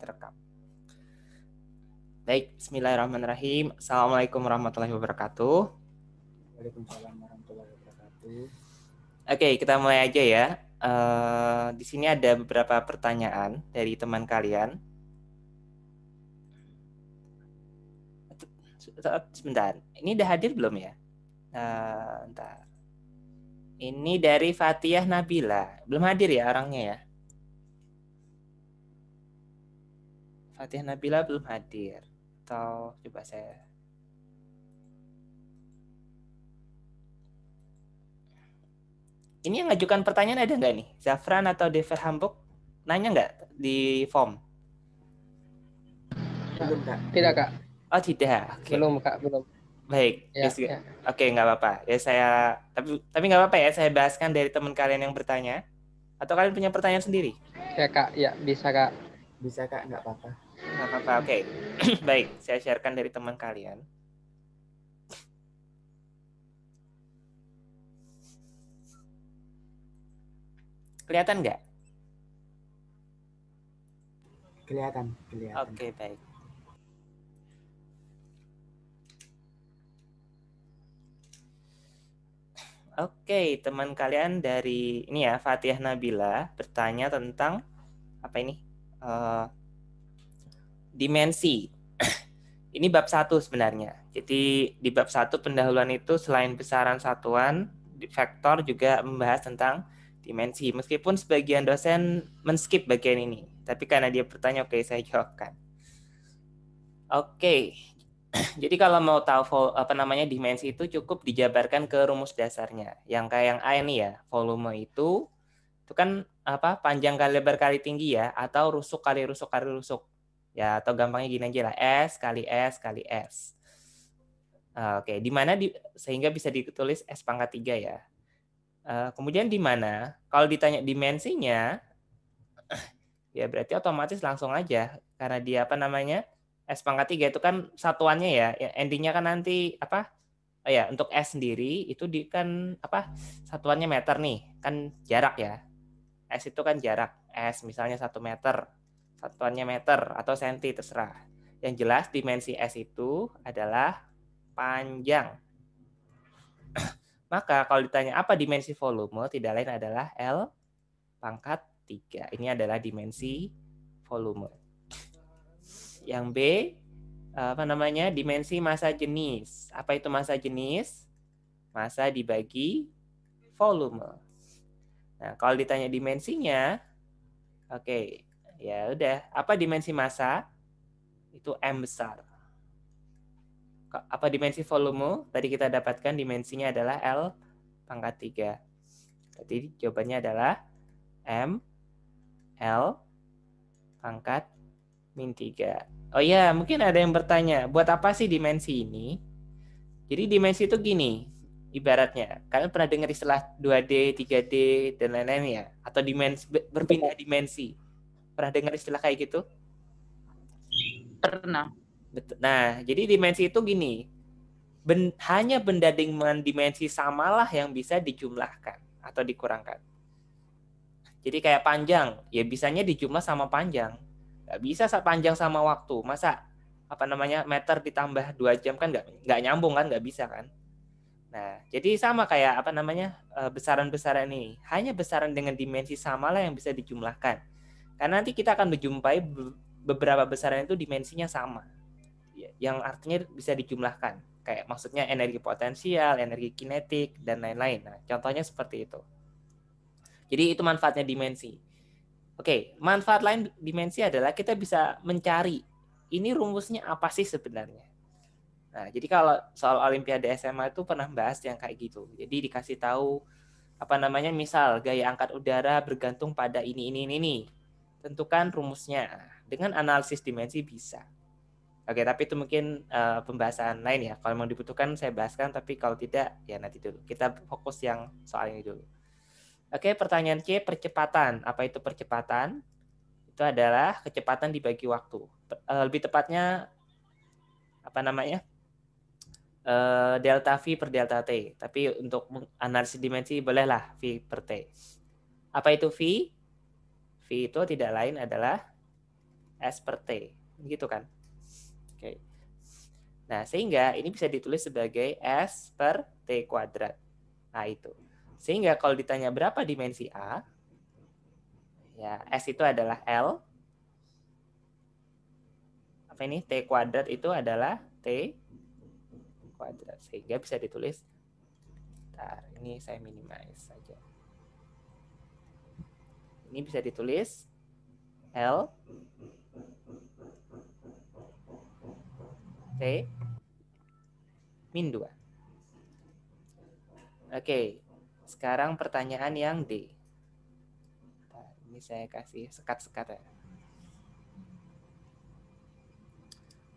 terekam. Baik, bismillahirrahmanirrahim. Assalamualaikum warahmatullahi wabarakatuh. Waalaikumsalam warahmatullahi wabarakatuh. Oke, kita mulai aja ya. Di sini ada beberapa pertanyaan dari teman kalian. Sebentar, ini udah hadir belum ya? Bentar. Ini dari Fatihah Nabila. Belum hadir ya orangnya ya? Fatihah Nabila belum hadir. Atau coba saya... Ini yang ngajukan pertanyaan ada nggak nih? Zafran atau Dever Hambok? Nanya nggak di form? Belum, Kak. Tidak, Kak. Oh, tidak. Oke. Belum, Kak. Belum. Baik. Ya, Yes, ya. Oke, nggak apa-apa. Ya saya tapi nggak apa-apa ya saya bahaskan dari teman kalian yang bertanya. Atau kalian punya pertanyaan sendiri? Ya, Kak. Ya, bisa, Kak. Bisa, Kak, nggak apa-apa. Nggak apa-apa. Oke. Baik, saya sharekan dari teman kalian. Kelihatan nggak? Kelihatan. Oke, baik. Oke, teman kalian dari ini ya, Fatihah Nabila bertanya tentang apa ini? Dimensi. Ini bab 1 sebenarnya. Jadi di bab 1 pendahuluan itu selain besaran satuan, vektor juga membahas tentang dimensi. Meskipun sebagian dosen men-skip bagian ini, tapi karena dia bertanya, oke, saya jawabkan. Oke. Jadi kalau mau tahu apa namanya dimensi itu cukup dijabarkan ke rumus dasarnya. Yang kayak yang A ini ya, volume itu kan apa? Panjang kali lebar kali tinggi ya, atau rusuk kali rusuk kali rusuk. Ya, atau gampangnya gini aja lah, S kali S kali S. Oke, di mana sehingga bisa ditulis S pangkat 3 ya. Kemudian di mana? Kalau ditanya dimensinya, ya berarti otomatis langsung aja. Karena dia apa namanya? S pangkat 3 itu kan satuannya ya. Endingnya kan nanti apa? Ya, untuk S sendiri itu kan apa? Satuannya meter nih. Kan jarak ya. S itu kan jarak. S misalnya 1 meter. Satuannya meter atau senti terserah. Yang jelas dimensi S itu adalah panjang. Maka kalau ditanya apa dimensi volume, tidak lain adalah L pangkat 3. Ini adalah dimensi volume. Yang B, apa namanya? Dimensi massa jenis. Apa itu massa jenis? Massa dibagi volume. Nah, kalau ditanya dimensinya, oke, ya udah. Apa dimensi massa? Itu M besar. Apa dimensi volume? Tadi kita dapatkan dimensinya adalah L pangkat 3. Jadi jawabannya adalah M L pangkat min 3. Oh iya, mungkin ada yang bertanya, buat apa sih dimensi ini? Jadi dimensi itu gini, ibaratnya. Kalian pernah dengar istilah 2D, 3D, dan lain-lain ya? Atau dimensi, berpindah dimensi. Pernah dengar istilah kayak gitu? Pernah. Nah, jadi dimensi itu gini, hanya benda dengan dimensi samalah yang bisa dijumlahkan atau dikurangkan. Jadi kayak panjang, ya bisanya dijumlah sama panjang. Nggak bisa panjang sama waktu. Masa apa namanya meter ditambah 2 jam kan nggak nyambung kan, nggak bisa kan. Nah, jadi sama kayak apa namanya besaran-besaran ini. Hanya besaran dengan dimensi samalah yang bisa dijumlahkan. Karena nanti kita akan menjumpai beberapa besaran itu dimensinya sama. Yang artinya bisa dijumlahkan. Kayak maksudnya energi potensial, energi kinetik, dan lain-lain. Nah, contohnya seperti itu. Jadi itu manfaatnya dimensi. Oke, manfaat lain dimensi adalah kita bisa mencari ini rumusnya apa sih sebenarnya. Nah, jadi kalau soal Olimpiade SMA itu pernah bahas yang kayak gitu. Jadi dikasih tahu apa namanya misal gaya angkat udara bergantung pada ini. Tentukan rumusnya. Dengan analisis dimensi bisa. Oke, tapi itu mungkin pembahasan lain ya. Kalau mau dibutuhkan saya bahaskan, tapi kalau tidak ya nanti dulu. Kita fokus yang soal ini dulu. Oke, pertanyaan C, percepatan. Apa itu percepatan? Itu adalah kecepatan dibagi waktu. Lebih tepatnya apa namanya? Delta V per delta T. Tapi untuk analisis dimensi bolehlah V per T. Apa itu V? V itu tidak lain adalah S per T. Gitu kan? Oke. Nah, sehingga ini bisa ditulis sebagai S per T kuadrat. Nah, itu. Sehingga kalau ditanya berapa dimensi A, ya S itu adalah L. Apa ini? T kuadrat itu adalah T kuadrat. Sehingga bisa ditulis, bentar, ini saya minimize saja. Ini bisa ditulis L T min 2. Oke, sekarang pertanyaan yang D. Nah, ini saya kasih sekat-sekat ya.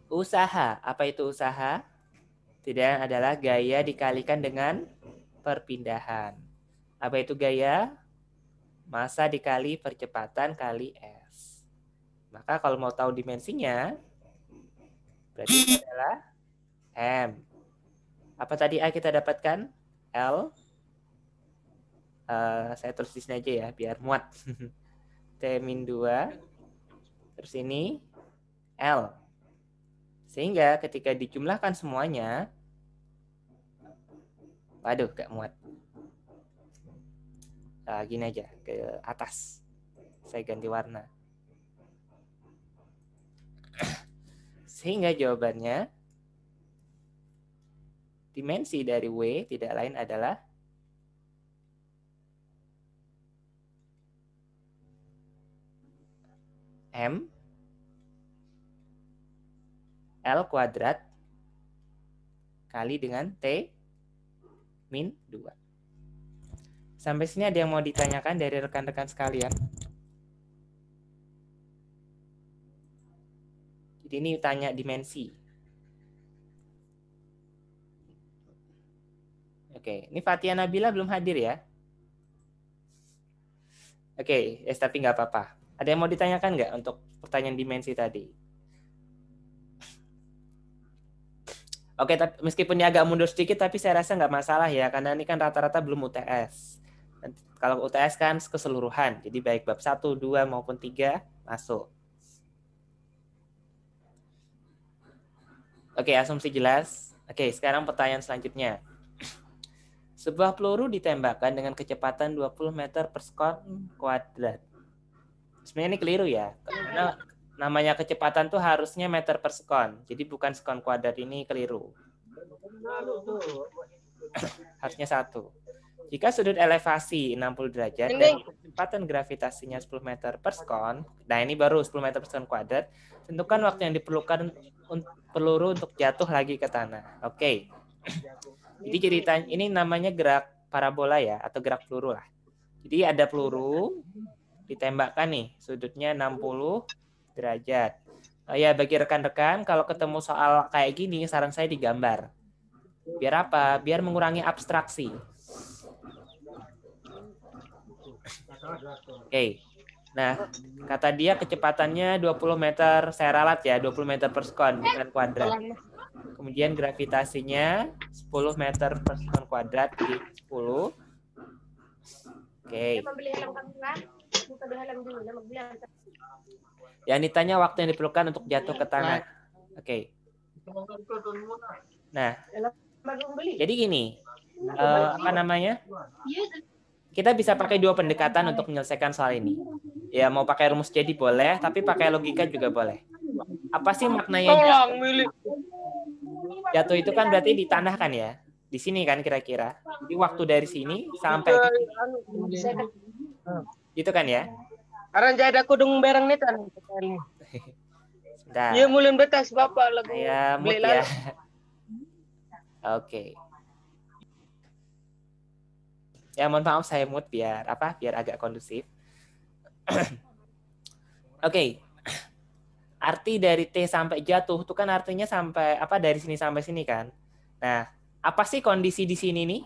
Usaha, apa itu usaha? Tidak adalah gaya dikalikan dengan perpindahan. Apa itu gaya? Massa dikali percepatan kali S. Maka kalau mau tahu dimensinya, berarti itu adalah M. Apa tadi A kita dapatkan? L. Saya tulis di sini aja ya, biar muat. T-2. Terus ini L. Sehingga ketika dijumlahkan semuanya, waduh, gak muat. Nah, gini aja, ke atas. Saya ganti warna. Sehingga jawabannya, dimensi dari W tidak lain adalah M L kuadrat kali dengan T min 2. Sampai sini ada yang mau ditanyakan dari rekan-rekan sekalian? Jadi ini tanya dimensi. Oke, ini Fatia Nabila belum hadir ya? Oke, tapi nggak apa-apa. Ada yang mau ditanyakan nggak untuk pertanyaan dimensi tadi? Oke, tapi meskipun ini agak mundur sedikit, tapi saya rasa nggak masalah ya, karena ini kan rata-rata belum UTS. Kalau UTS kan keseluruhan, jadi baik bab 1, 2, maupun 3 masuk. Oke, asumsi jelas. Oke, sekarang pertanyaan selanjutnya. Sebuah peluru ditembakkan dengan kecepatan 20 meter per sekon kuadrat. Sebenarnya ini keliru ya, karena namanya kecepatan tuh harusnya meter per sekon. Jadi bukan sekon kuadrat, ini keliru. Harusnya 1. Jika sudut elevasi 60 derajat dan kecepatan gravitasinya 10 meter per sekon, nah ini baru 10 meter per sekon kuadrat, tentukan waktu yang diperlukan peluru untuk jatuh lagi ke tanah. Oke. Jadi ceritanya ini namanya gerak parabola ya, atau gerak peluru lah. Jadi ada peluru ditembakkan nih, sudutnya 60 derajat. Ya bagi rekan-rekan kalau ketemu soal kayak gini, saran saya digambar. Biar apa? Biar mengurangi abstraksi. Oke. Nah, kata dia kecepatannya 20 meter, saya ralat ya, 20 meter per sekon, bukan kuadrat. Kemudian gravitasinya 10 meter per sekon kuadrat di 10. Oke. Yang ditanya waktu yang diperlukan untuk jatuh ke tanah. Oke. Nah, jadi gini, apa namanya? Kita bisa pakai 2 pendekatan untuk menyelesaikan soal ini. Ya, mau pakai rumus jadi boleh, tapi pakai logika juga boleh. Apa sih maknanya jatuh? Jatuh itu kan berarti di tanah kan ya? Di sini kan kira-kira. Jadi waktu dari sini sampai ke sini. Gitu kan ya? Aran jada kudung berang nih kan. Iya mulai betas bapak lagu. Ya, mood ya. Oke. Ya mohon maaf saya mood biar agak kondusif. Oke. Arti dari T sampai jatuh itu kan artinya sampai dari sini sampai sini kan. Nah, apa sih kondisi di sini nih?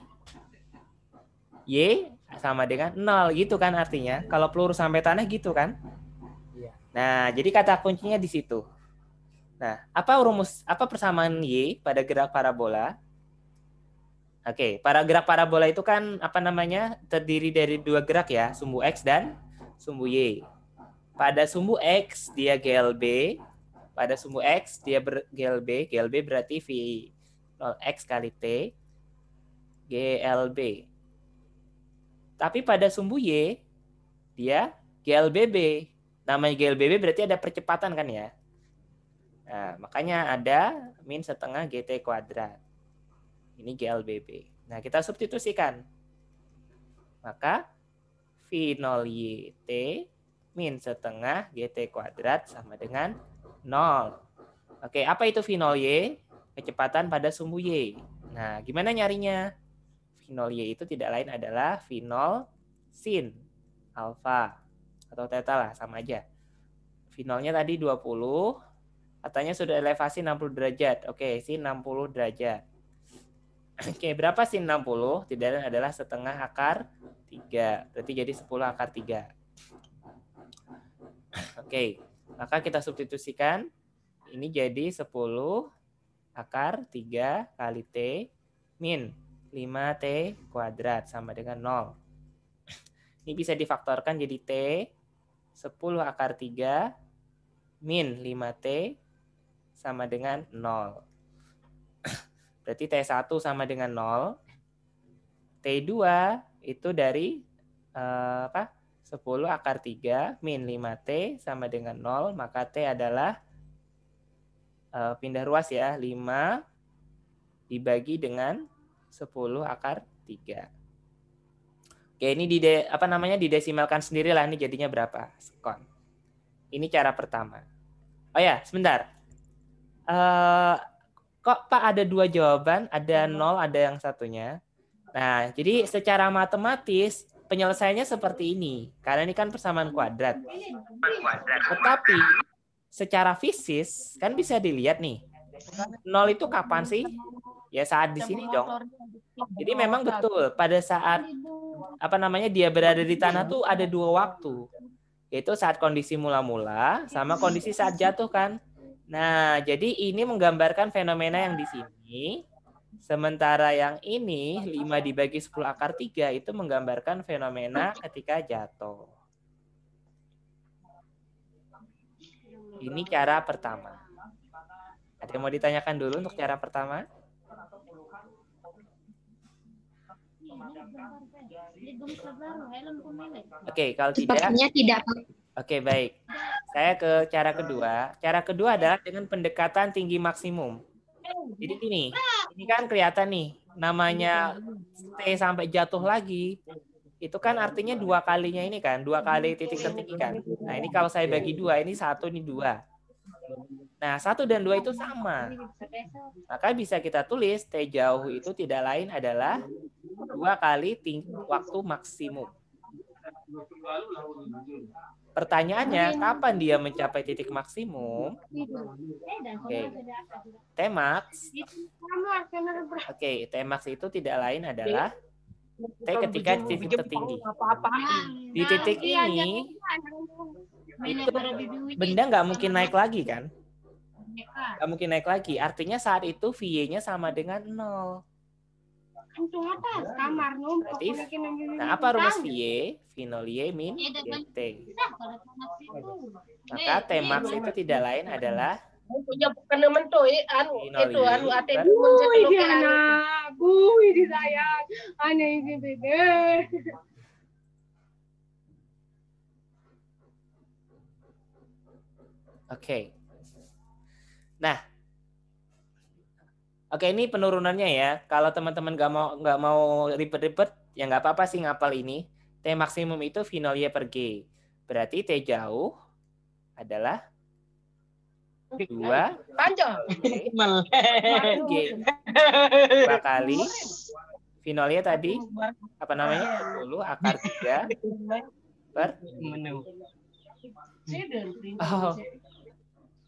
Y sama dengan 0 gitu kan artinya. Kalau peluru sampai tanah gitu kan? Nah, jadi kata kuncinya di situ. Nah, apa persamaan Y pada gerak parabola? Oke, para gerak parabola itu kan terdiri dari 2 gerak ya, sumbu X dan sumbu Y. pada sumbu X dia GLB, pada sumbu X dia GLB, GLB berarti V0X kali T, GLB. Tapi pada sumbu Y, dia GLBB. Namanya GLBB berarti ada percepatan kan ya. Nah, makanya ada min setengah GT kuadrat. Ini GLBB. Nah, kita substitusikan. Maka V0YT min setengah GT kuadrat sama dengan 0. Oke, apa itu V0Y? Kecepatan pada sumbu Y. Nah, gimana nyarinya? V0Y itu tidak lain adalah V0 sin alfa atau theta lah, sama aja. V0-nya tadi 20, katanya sudah elevasi 60 derajat. Oke, sin 60 derajat. Oke, berapa sin 60? Tidak lain adalah setengah akar 3. Berarti jadi 10 akar 3. Oke, maka kita substitusikan. Ini jadi 10 akar 3 kali T min 5T kuadrat sama dengan 0. Ini bisa difaktorkan jadi T 10 akar 3 min 5T sama dengan 0. Berarti T1 sama dengan 0. T2 itu dari 10 akar 3 min 5T sama dengan 0. Maka T adalah pindah ruas ya, 5 dibagi dengan 10 akar 3. Oke, ini didesimalkan sendiri lah, ini jadinya berapa sekon. Ini cara pertama. Oh ya, sebentar. Kok Pak ada 2 jawaban, ada 0, ada yang satunya. Nah, jadi secara matematis penyelesaiannya seperti ini. Karena ini kan persamaan kuadrat. Tetapi secara fisis kan bisa dilihat nih. 0 itu kapan sih? Ya saat di sini dong. Jadi memang betul pada saat dia berada di tanah tuh ada 2 waktu. Yaitu saat kondisi mula-mula sama kondisi saat jatuh kan. Nah, jadi ini menggambarkan fenomena yang di sini. Sementara yang ini 5 dibagi 10 akar 3 itu menggambarkan fenomena ketika jatuh. Ini cara pertama. Ada yang mau ditanyakan dulu untuk cara pertama? Oke, kalau tidak. Sepertinya tidak. Oke, baik. Saya ke cara kedua. Cara kedua adalah dengan pendekatan tinggi maksimum. Jadi ini kan kelihatan nih, namanya T sampai jatuh lagi. Itu kan artinya 2 kalinya ini kan, 2 kali titik tertinggi kan. Nah, ini kalau saya bagi 2, ini 1, ini 2. Nah, 1 dan 2 itu sama. Maka bisa kita tulis T jauh itu tidak lain adalah 2 kali waktu maksimum. Pertanyaannya, kapan dia mencapai titik maksimum? Oke. Tmax. Oke, Tmax itu tidak lain adalah T ketika titik tertinggi. Di titik ini, itu benda nggak mungkin naik lagi kan? Nggak mungkin naik lagi. Artinya saat itu VY-nya sama dengan 0. Berarti, nah apa rumus VY? V0Y min GT. Maka Tmax itu tidak lain adalah Oke. Nah, oke, ini penurunannya ya. Kalau teman-teman nggak mau ribet-ribet, ya nggak apa-apa sih ngapal ini. T maksimum itu V0Y per G. Berarti T jauh adalah 2 G. 2 kali V0Y tadi apa namanya? 10 akar 3 per Oh.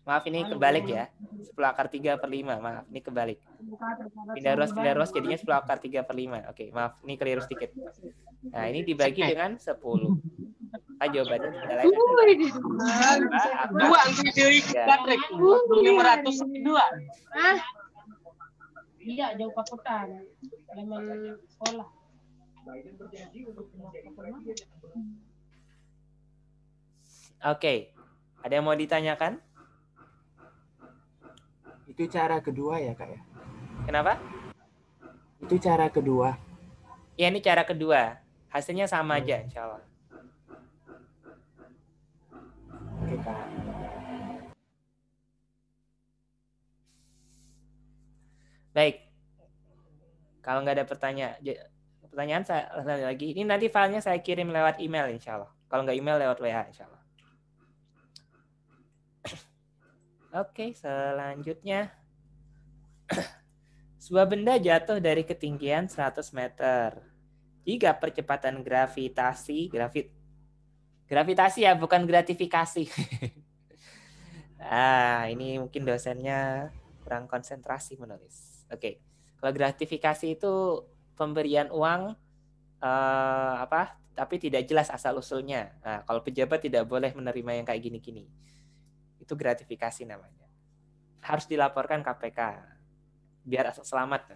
Maaf, ini kebalik ya. 10 akar 3 per 5. Maaf, ini kebalik. Pindah ruas jadinya 10 akar 3 per 5. Oke, maaf, ini keliru sedikit. Nah, ini dibagi dengan 10. Nah, jawabannya tidak lain adalah 502. Iya, jauh pakutan. Memang sekolah. Oke. Ada yang mau ditanyakan? Itu cara kedua ya kak ya? Kenapa? Itu cara kedua. Ya, ini cara kedua. Hasilnya sama aja, insya Allah. Oke kak. Baik. Kalau nggak ada pertanyaan saya lagi. Ini nanti filenya saya kirim lewat email, insya Allah. Kalau nggak email, lewat WA, insya Allah. Oke, selanjutnya. Sebuah benda jatuh dari ketinggian 100 meter. Jika percepatan gravitasi ya, bukan gratifikasi. Ini mungkin dosennya kurang konsentrasi menulis. Oke. Kalau gratifikasi itu pemberian uang tapi tidak jelas asal usulnya. Nah, kalau pejabat tidak boleh menerima yang kayak gini-gini. Itu gratifikasi namanya. Harus dilaporkan KPK biar selamat.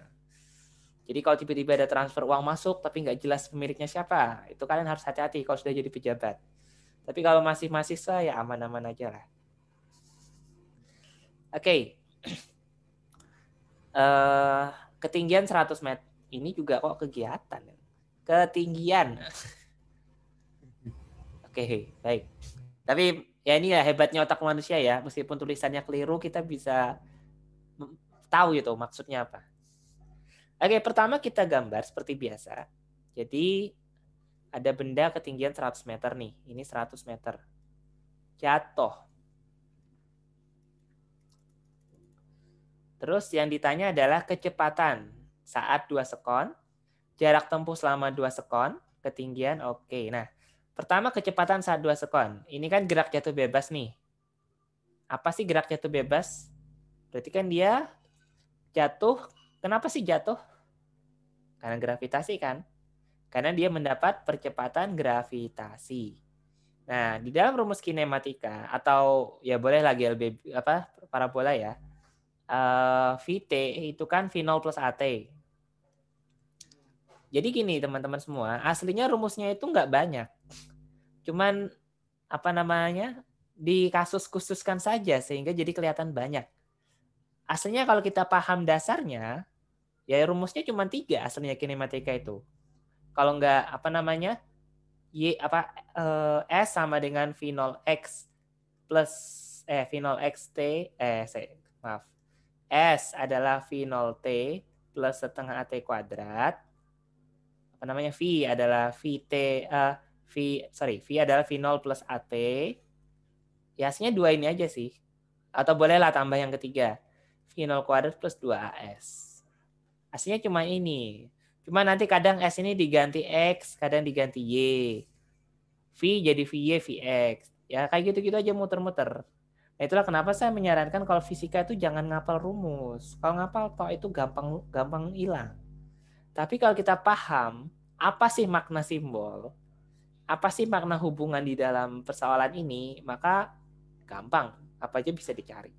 Jadi kalau tiba-tiba ada transfer uang masuk tapi nggak jelas pemiliknya siapa, itu kalian harus hati-hati kalau sudah jadi pejabat. Tapi kalau masih mahasiswa ya aman-aman aja lah. Oke. Ketinggian 100 meter. Ini juga kok kegiatan. Ketinggian. Oke, baik. Tapi ya ini ya hebatnya otak manusia ya. Meskipun tulisannya keliru, kita bisa tahu gitu maksudnya apa. Oke, pertama kita gambar seperti biasa. Jadi ada benda ketinggian 100 meter nih. Ini 100 meter. Jatuh. Terus yang ditanya adalah kecepatan saat 2 sekon, jarak tempuh selama 2 sekon, ketinggian oke. Nah, pertama kecepatan saat 2 sekon. Ini kan gerak jatuh bebas nih. Apa sih gerak jatuh bebas? Berarti kan dia jatuh. Kenapa sih jatuh? Karena gravitasi kan? Karena dia mendapat percepatan gravitasi. Nah, di dalam rumus kinematika atau ya boleh lagi parabola ya. VT itu kan V0 plus AT. Jadi gini teman-teman semua, aslinya rumusnya itu nggak banyak. Cuman di kasus khususkan saja sehingga jadi kelihatan banyak. Aslinya kalau kita paham dasarnya, ya rumusnya cuma 3 aslinya kinematika itu. Kalau nggak S sama dengan V0x plus V0xt S adalah V0t plus setengah AT kuadrat. V adalah V adalah V0 plus AT. Ya hasilnya 2 ini aja sih. Atau bolehlah tambah yang ketiga. V0 kuadrat plus 2AS. Hasilnya cuma ini. Cuma nanti kadang S ini diganti X, kadang diganti Y. V jadi VY, VX. Ya kayak gitu-gitu aja muter-muter. Nah, itulah kenapa saya menyarankan kalau fisika itu jangan ngapal rumus. Kalau ngapal toh itu gampang hilang. Tapi kalau kita paham apa sih makna simbol, apa sih makna hubungan di dalam persoalan ini, maka gampang, apa aja bisa dicari.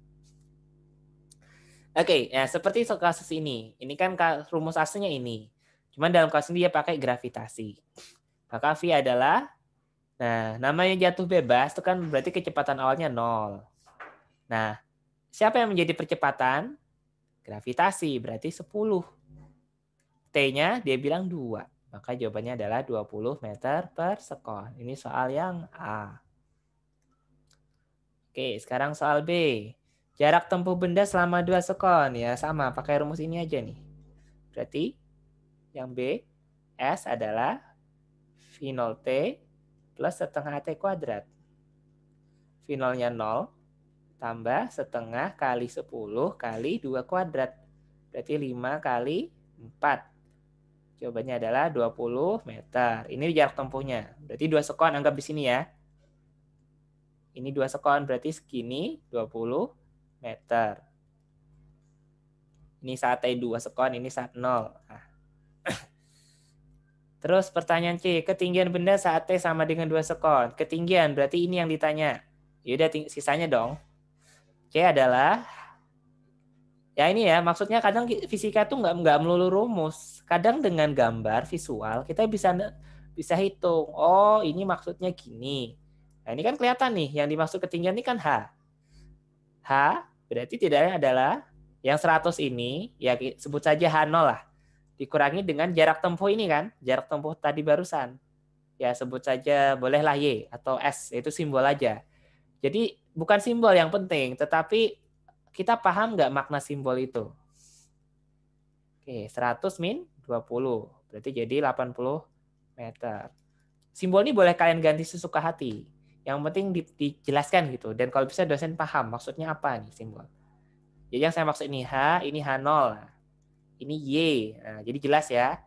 Oke, ya seperti kasus ini. Ini kan rumus aslinya ini. Cuman dalam kasus ini dia pakai gravitasi. Maka V adalah, namanya jatuh bebas itu kan berarti kecepatan awalnya 0. Nah, siapa yang menjadi percepatan? Gravitasi, berarti 10. T-nya dia bilang 2. Maka jawabannya adalah 20 meter per sekon. Ini soal yang A. Oke, sekarang soal B. Jarak tempuh benda selama 2 sekon. Ya sama, pakai rumus ini aja nih. Berarti yang B, S adalah V0T plus setengah AT kuadrat. V0-nya 0. Tambah setengah kali 10 kali 2 kuadrat. Berarti 5 kali 4. Jawabannya adalah 20 meter. Ini jarak tempuhnya. Berarti 2 sekon anggap di sini ya. Ini 2 sekon berarti segini 20 meter. Ini saat T 2 sekon, ini saat 0. Nah. Terus pertanyaan C, ketinggian benda saat T sama dengan 2 sekon. Ketinggian berarti ini yang ditanya. Yaudah sisanya dong. C adalah, ya ini ya, maksudnya kadang fisika tuh nggak melulu rumus. Kadang dengan gambar visual kita bisa hitung. Oh, ini maksudnya gini. Nah, ini kan kelihatan nih, yang dimaksud ketinggian ini kan H. H berarti tidaknya adalah yang 100 ini, ya sebut saja H0 lah. Dikurangi dengan jarak tempuh ini kan, jarak tempuh tadi barusan. Ya sebut saja bolehlah Y atau S, itu simbol aja. Jadi bukan simbol yang penting, tetapi kita paham nggak makna simbol itu? Oke, 100 min 20, berarti jadi 80 meter. Simbol ini boleh kalian ganti sesuka hati. Yang penting dijelaskan gitu. Dan kalau bisa dosen paham maksudnya apa nih simbol. Jadi yang saya maksud ini H, ini H0. Ini Y. Nah, jadi jelas ya.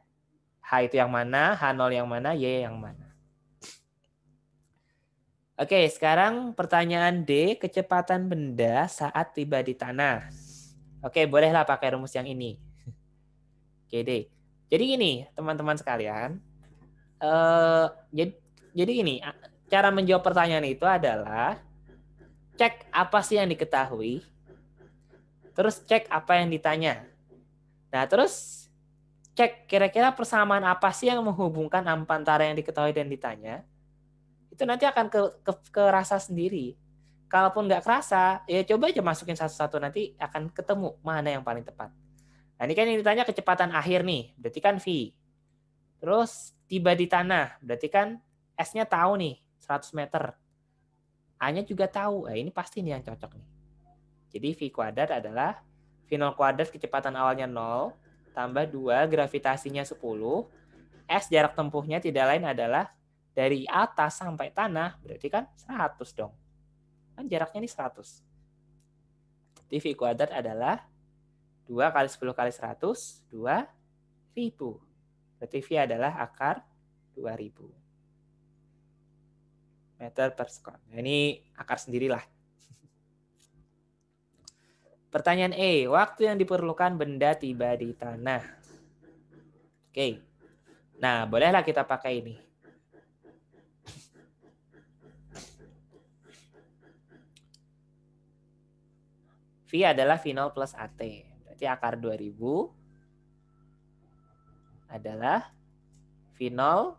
H itu yang mana, H0 yang mana, Y yang mana. Oke, sekarang pertanyaan D, kecepatan benda saat tiba di tanah. Oke, bolehlah pakai rumus yang ini. Oke, D. Jadi gini, teman-teman sekalian. Jadi gini, cara menjawab pertanyaan itu adalah cek apa sih yang diketahui, terus cek apa yang ditanya. Nah, terus cek kira-kira persamaan apa sih yang menghubungkan antara yang diketahui dan ditanya. Itu nanti akan kerasa sendiri. Kalaupun nggak kerasa, ya coba aja masukin satu-satu, nanti akan ketemu mana yang paling tepat. Nah, ini kan yang ditanya kecepatan akhir nih, berarti kan V. Terus tiba di tanah, berarti kan S-nya tahu nih, 100 meter. A-nya juga tahu. Nah, ini pasti nih yang cocok nih. Jadi V kuadrat adalah V0 kuadrat kecepatan awalnya 0, tambah 2 gravitasinya 10, S jarak tempuhnya tidak lain adalah dari atas sampai tanah, berarti kan 100 dong. Kan jaraknya ini 100. Jadi V kuadrat adalah 2 kali 10 kali 100, 2.000. Berarti V adalah akar 2000 meter per sekon. Nah, ini akar sendirilah. Pertanyaan E, waktu yang diperlukan benda tiba di tanah. Oke. Nah, bolehlah kita pakai ini. V adalah V0 plus AT. Berarti akar 2000 adalah V0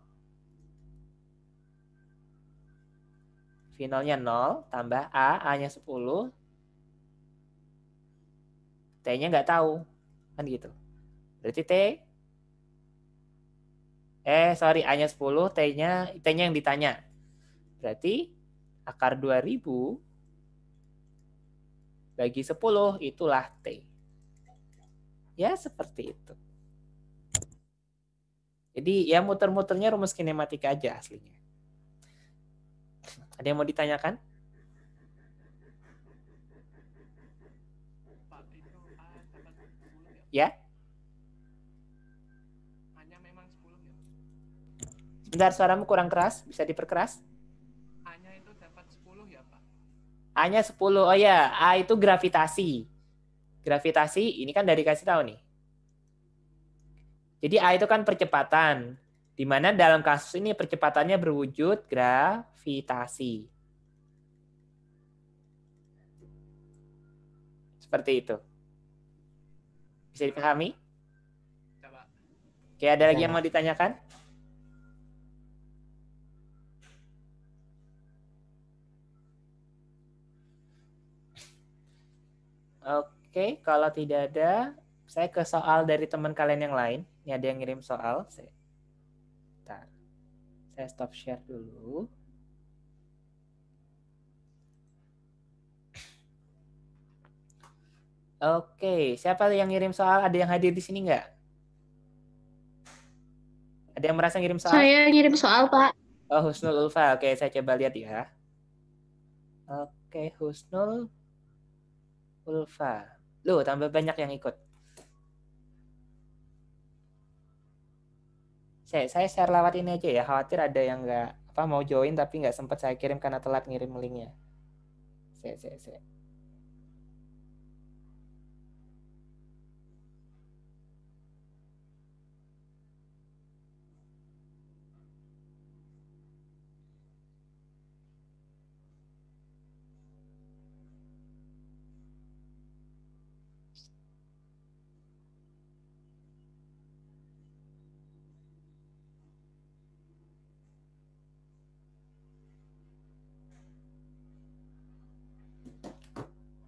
V0-nya 0 tambah A-nya 10, T-nya nggak tahu. Kan gitu. Berarti A-nya 10, T-nya yang ditanya. Berarti akar 2000 bagi 10 itulah T. Ya, seperti itu. Jadi ya muter-muternya rumus kinematika aja aslinya. Ada yang mau ditanyakan? Ya? Hanya memang 10 ya. Sebentar, suaramu kurang keras, bisa diperkeras? A-nya itu dapat 10 ya, Pak. A-nya 10. Oh ya, A itu gravitasi. Gravitasi ini kan dari kasih tahu nih. Jadi A itu kan percepatan. Di mana dalam kasus ini percepatannya berwujud gravitasi. Seperti itu. Bisa dipahami? Coba. Oke, ada lagi yang mau ditanyakan? Oke, kalau tidak ada, saya ke soal dari teman kalian yang lain. Ini ada yang ngirim soal. Bentar. Saya stop share dulu. Oke, siapa yang ngirim soal? Ada yang hadir di sini nggak? Ada yang merasa ngirim soal? Saya ngirim soal, Pak. Oh, Husnul Ulfa. Oke, saya coba lihat ya. Oke, Husnul Ulfa. Loh, tambah banyak yang ikut. Saya share lewat ini aja ya. Khawatir ada yang nggak mau join tapi nggak sempat saya kirim karena telat ngirim linknya. Saya.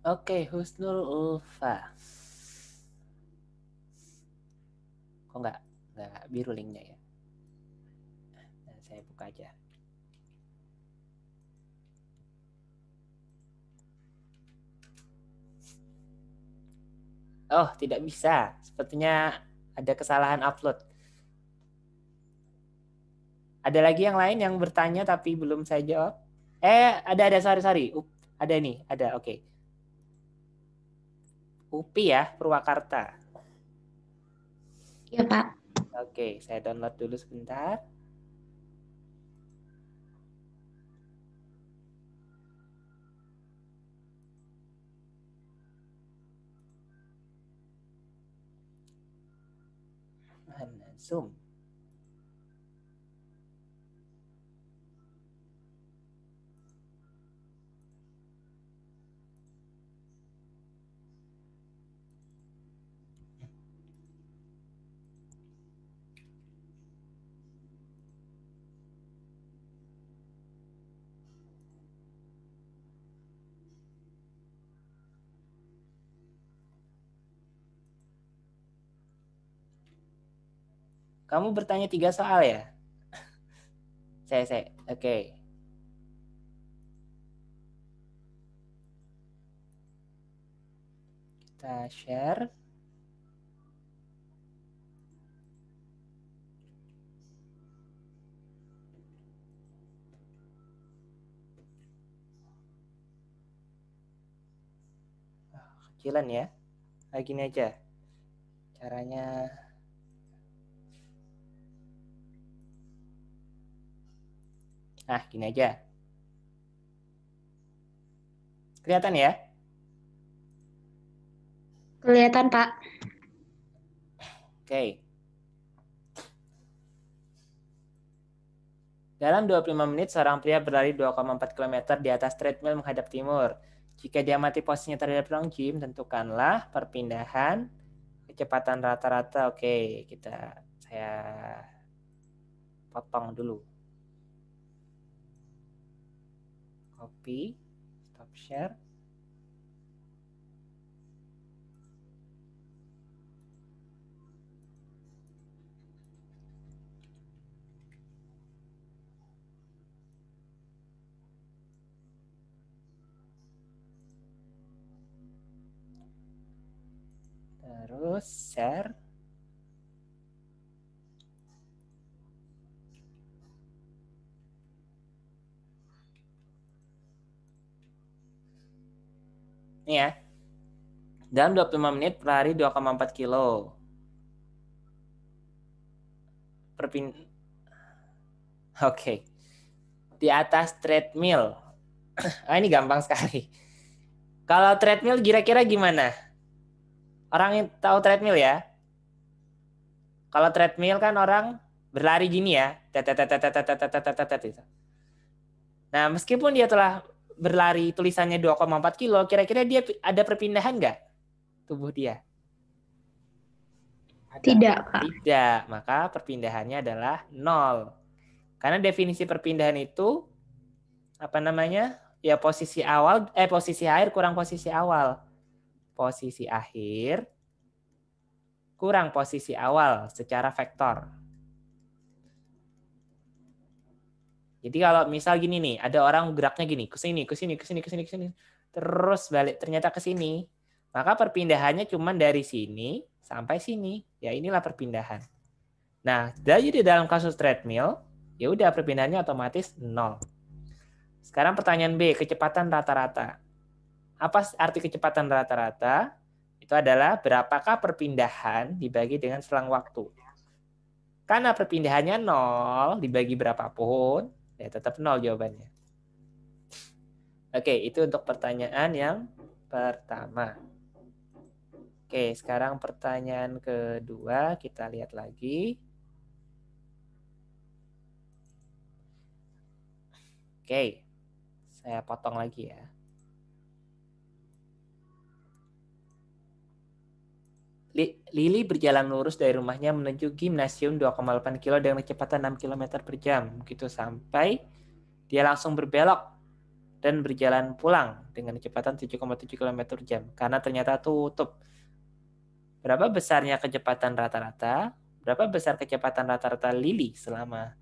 Oke, Husnul Ulfa. Kok nggak biru linknya ya? Nah, saya buka aja. Oh, tidak bisa. Sepertinya ada kesalahan upload. Ada lagi yang lain yang bertanya tapi belum saya jawab? Ada, sorry. Ada nih, ada, oke. UPI ya, Purwakarta. Iya, Pak. Oke, saya download dulu sebentar. Mana Zoom? Kamu bertanya 3 soal ya? Oke. Kita share. Kecilan ya. Kayak gini aja. Caranya. Nah, gini aja. Kelihatan ya? Kelihatan, Pak. Oke. Dalam 25 menit, seorang pria berlari 2,4 km di atas treadmill menghadap timur. Jika dia mati posisinya terhadap long gym, tentukanlah perpindahan kecepatan rata-rata. Oke, saya potong dulu. Copy, stop share. Terus share. Ini ya. Dalam 25 menit berlari 2,4 kilo. Oke. Di atas treadmill. Ini gampang sekali. Kalau treadmill kira-kira gimana? Orang yang tahu treadmill ya? Kalau treadmill kan orang berlari gini ya. Nah, meskipun dia telah berlari tulisannya 2,4 kilo, kira-kira dia ada perpindahan nggak tubuh dia? Tidak, Pak. Tidak, maka perpindahannya adalah 0. Karena definisi perpindahan itu apa namanya? Ya posisi akhir kurang posisi awal. Posisi akhir kurang posisi awal secara vektor. Jadi kalau misal gini nih, ada orang geraknya gini, ke sini, terus balik ternyata ke sini, maka perpindahannya cuma dari sini sampai sini. Ya inilah perpindahan. Nah, jadi di dalam kasus treadmill, ya udah perpindahannya otomatis 0. Sekarang pertanyaan B, kecepatan rata-rata. Apa arti kecepatan rata-rata? Itu adalah berapakah perpindahan dibagi dengan selang waktu. Karena perpindahannya 0 dibagi berapapun, ya tetap 0 jawabannya. Oke, itu untuk pertanyaan yang pertama. Oke, sekarang pertanyaan kedua, kita lihat lagi. Oke, saya potong lagi ya. Lili berjalan lurus dari rumahnya menuju gimnasium 2,8 kilo dengan kecepatan 6 km per jam. Begitu sampai, dia langsung berbelok dan berjalan pulang dengan kecepatan 7,7 km per jam karena ternyata tutup. Berapa besarnya kecepatan rata-rata? Berapa besar kecepatan rata-rata Lily selama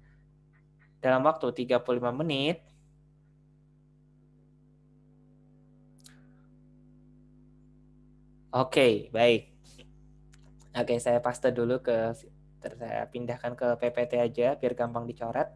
dalam waktu 35 menit? Oke, baik. Oke, saya paste dulu saya pindahkan ke PPT aja biar gampang dicoret.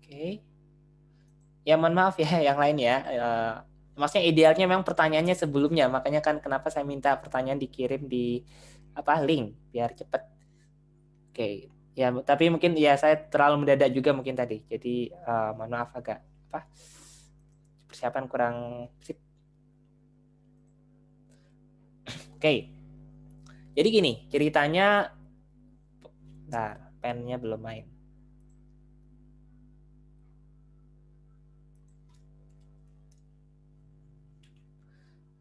Oke. Ya mohon maaf ya yang lain ya. Maksudnya idealnya memang pertanyaannya sebelumnya, makanya kan kenapa saya minta pertanyaan dikirim di link biar cepat. Oke. Ya, tapi mungkin ya saya terlalu mendadak juga mungkin tadi. Jadi mohon maaf agak persiapan kurang sip. Oke. Jadi gini, ceritanya bentar, pennya belum main.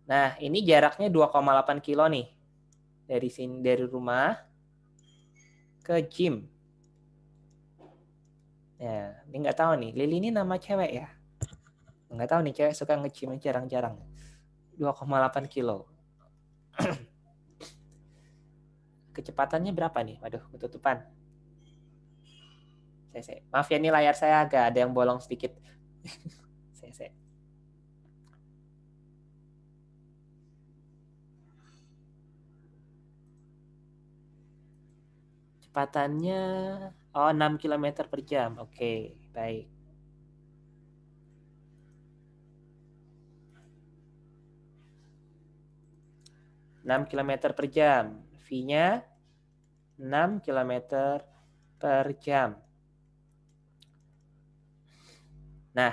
Nah, ini jaraknya 2,8 kilo nih. Dari sini, dari rumah ke gym. Ya, ini nggak tahu nih. Lili ini nama cewek ya? Nggak tahu nih, cewek suka nge-gym jarang-jarang. 2,8 kilo. Kecepatannya berapa nih? Waduh, ketutupan. Maaf ya, ini layar saya agak ada yang bolong sedikit. Kecepatannya 6 km per jam. Oke, baik. km per jam. V-nya 6 km per jam. Nah,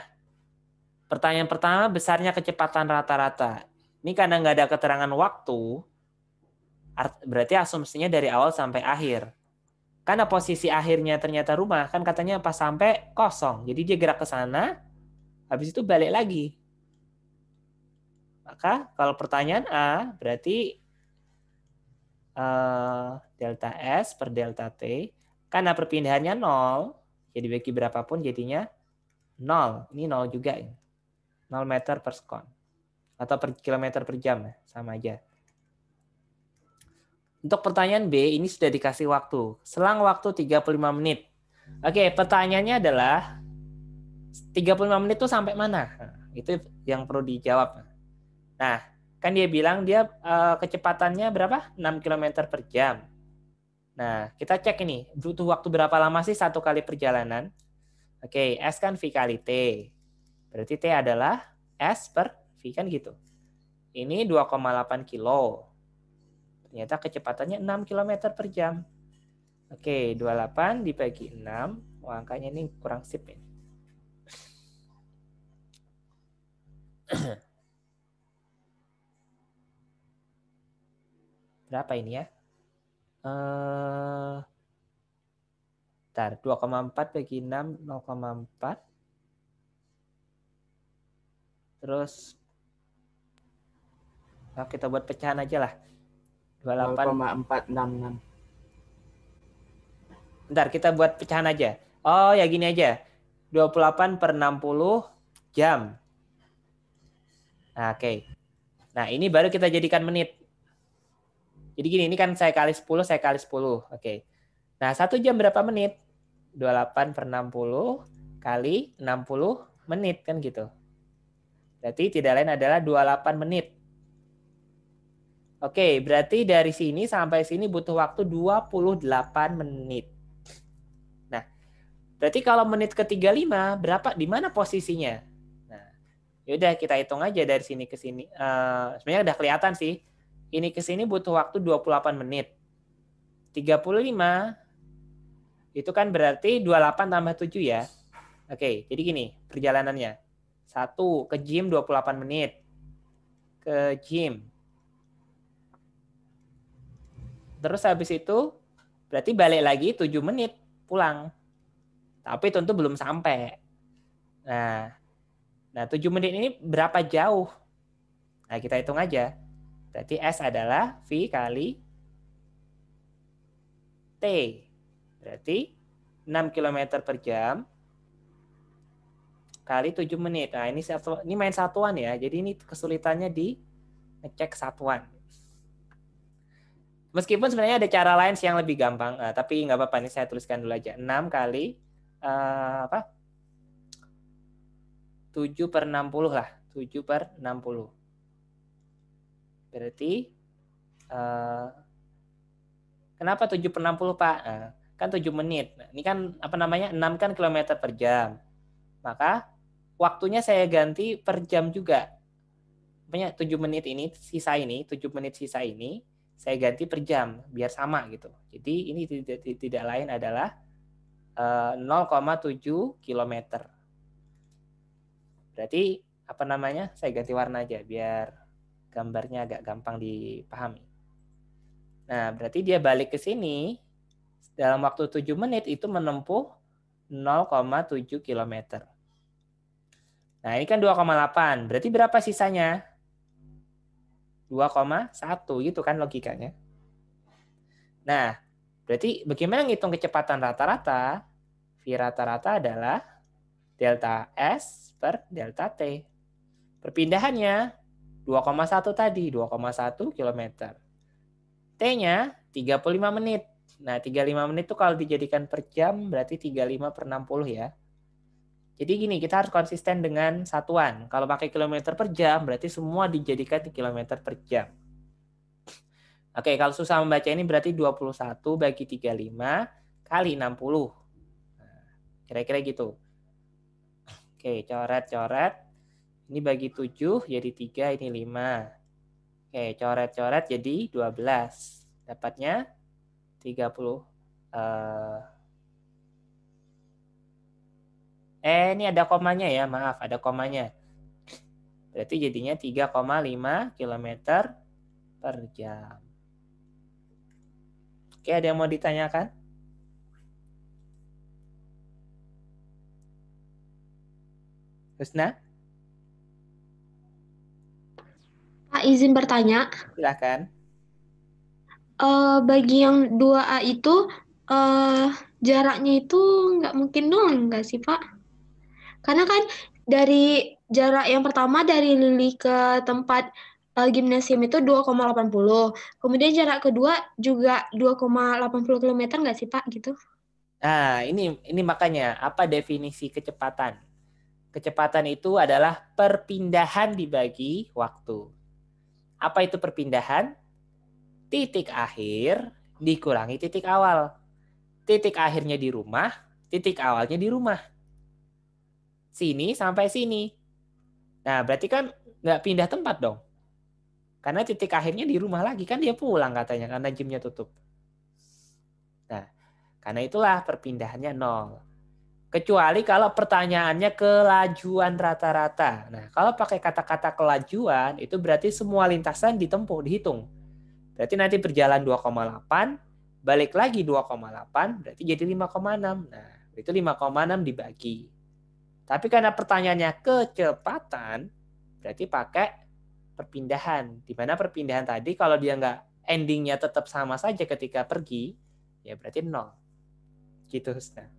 pertanyaan pertama, besarnya kecepatan rata-rata. Ini karena nggak ada keterangan waktu, berarti asumsinya dari awal sampai akhir. Karena posisi akhirnya ternyata rumah, kan katanya pas sampai kosong. Jadi dia gerak ke sana, habis itu balik lagi. Maka kalau pertanyaan A, berarti delta S per delta T, karena perpindahannya 0, jadi bagi berapapun jadinya 0. Ini 0 juga. 0 meter per sekon. Atau per kilometer per jam, sama aja. Untuk pertanyaan B, ini sudah dikasih waktu. Selang waktu 35 menit. Oke, pertanyaannya adalah 35 menit itu sampai mana? Nah, itu yang perlu dijawab. Nah, kan dia bilang dia kecepatannya berapa? 6 km per jam. Nah, kita cek ini. Butuh waktu berapa lama sih satu kali perjalanan? Oke, S kan V kali T. Berarti T adalah S per V kan gitu. Ini 2,8 kilo. Ternyata kecepatannya 6 km per jam. Oke, 28 dibagi 6. Wah, angkanya ini kurang sip ya. Berapa ini ya? Bentar, 2,4 bagi 6, 0,4. Terus, nah kita buat pecahan aja lah. 0,466. Bentar, kita buat pecahan aja. Oh, ya gini aja. 28 per 60 jam. Nah, oke. Nah, ini baru kita jadikan menit. Jadi gini, ini kan saya kali 10, saya kali 10. Oke. Nah, 1 jam berapa menit? 28 per 60 kali 60 menit, kan gitu. Berarti tidak lain adalah 28 menit. Oke, berarti dari sini sampai sini butuh waktu 28 menit. Nah, berarti kalau menit ke-35 berapa? Di mana posisinya? Nah, yaudah kita hitung aja dari sini ke sini. Sebenarnya udah kelihatan sih. Ini ke sini butuh waktu 28 menit. 35 itu kan berarti 28 tambah 7 ya. Oke, jadi gini perjalanannya. 1 ke gym 28 menit. Ke gym. Terus habis itu berarti balik lagi 7 menit pulang. Tapi tentu belum sampai. Nah, Nah, 7 menit ini berapa jauh? Nah, kita hitung aja. Berarti S adalah V kali T. Berarti 6 km per jam kali 7 menit. Nah, ini main satuan ya. Jadi ini kesulitannya di ngecek satuan. Meskipun sebenarnya ada cara lain sih yang lebih gampang. Tapi nggak apa-apa, ini saya tuliskan dulu aja. 6 kali 7 per 60 lah. 7 per 60. Berarti kenapa 7 per 60, Pak? Nah, kan 7 menit. Nah, ini kan 6 kan kilometer per jam. Maka waktunya saya ganti per jam juga. Makanya 7 menit ini, 7 menit sisa ini, saya ganti per jam, biar sama gitu. Jadi ini tidak lain adalah 0,7 kilometer. Berarti saya ganti warna aja, biar gambarnya agak gampang dipahami. Nah, berarti dia balik ke sini, dalam waktu 7 menit itu menempuh 0,7 kilometer. Nah, ini kan 2,8. Berarti berapa sisanya? 2,1 gitu kan logikanya. Nah, berarti bagaimana ngitung kecepatan rata-rata? V rata-rata adalah delta S per delta T. Perpindahannya 2,1 tadi, 2,1 km. T-nya 35 menit. Nah, 35 menit itu kalau dijadikan per jam berarti 35 per 60 ya. Jadi gini, kita harus konsisten dengan satuan. Kalau pakai kilometer per jam, berarti semua dijadikan kilometer per jam. Oke, kalau susah membaca ini berarti 21 bagi 35 kali 60. Nah, kira-kira gitu. Oke, coret-coret. Ini bagi 7 jadi 3, ini 5. Oke, coret-coret jadi 12. Dapatnya 30. Ini ada komanya ya, maaf, ada komanya. Berarti jadinya 3,5 km per jam. Oke, ada yang mau ditanyakan? Husna? Pak, izin bertanya. Silakan. Bagi yang 2A itu jaraknya itu nggak mungkin nol nggak sih, Pak? Karena kan dari jarak yang pertama dari Lili ke tempat gimnasium itu 2,80. Kemudian jarak kedua juga 2,80 km nggak sih, Pak? Gitu. Nah, ini makanya apa definisi kecepatan? Kecepatan itu adalah perpindahan dibagi waktu. Apa itu perpindahan? Titik akhir dikurangi titik awal. Titik akhirnya di rumah, titik awalnya di rumah. Sini sampai sini. Nah, berarti kan nggak pindah tempat dong. Karena titik akhirnya di rumah lagi. Kan dia pulang katanya, karena gymnya tutup. Nah, karena itulah perpindahannya 0. Kecuali kalau pertanyaannya kelajuan rata-rata. Nah, kalau pakai kata-kata kelajuan, itu berarti semua lintasan ditempuh, dihitung. Berarti nanti berjalan 2,8, balik lagi 2,8, berarti jadi 5,6. Nah, itu 5,6 dibagi. Tapi karena pertanyaannya kecepatan, berarti pakai perpindahan. Di mana perpindahan tadi, kalau dia nggak endingnya tetap sama saja ketika pergi, ya berarti 0. Gitu, Husna.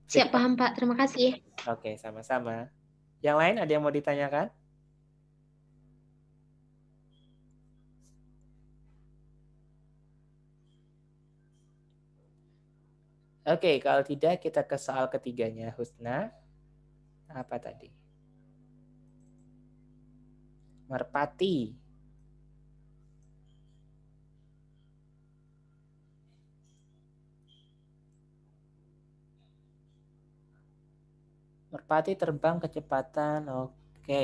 Siap, paham, Pak. Terima kasih. Oke, sama-sama. Yang lain ada yang mau ditanyakan? Oke, kalau tidak kita ke soal ketiganya, Husna. Apa tadi? Merpati. Merpati terbang kecepatan, oke.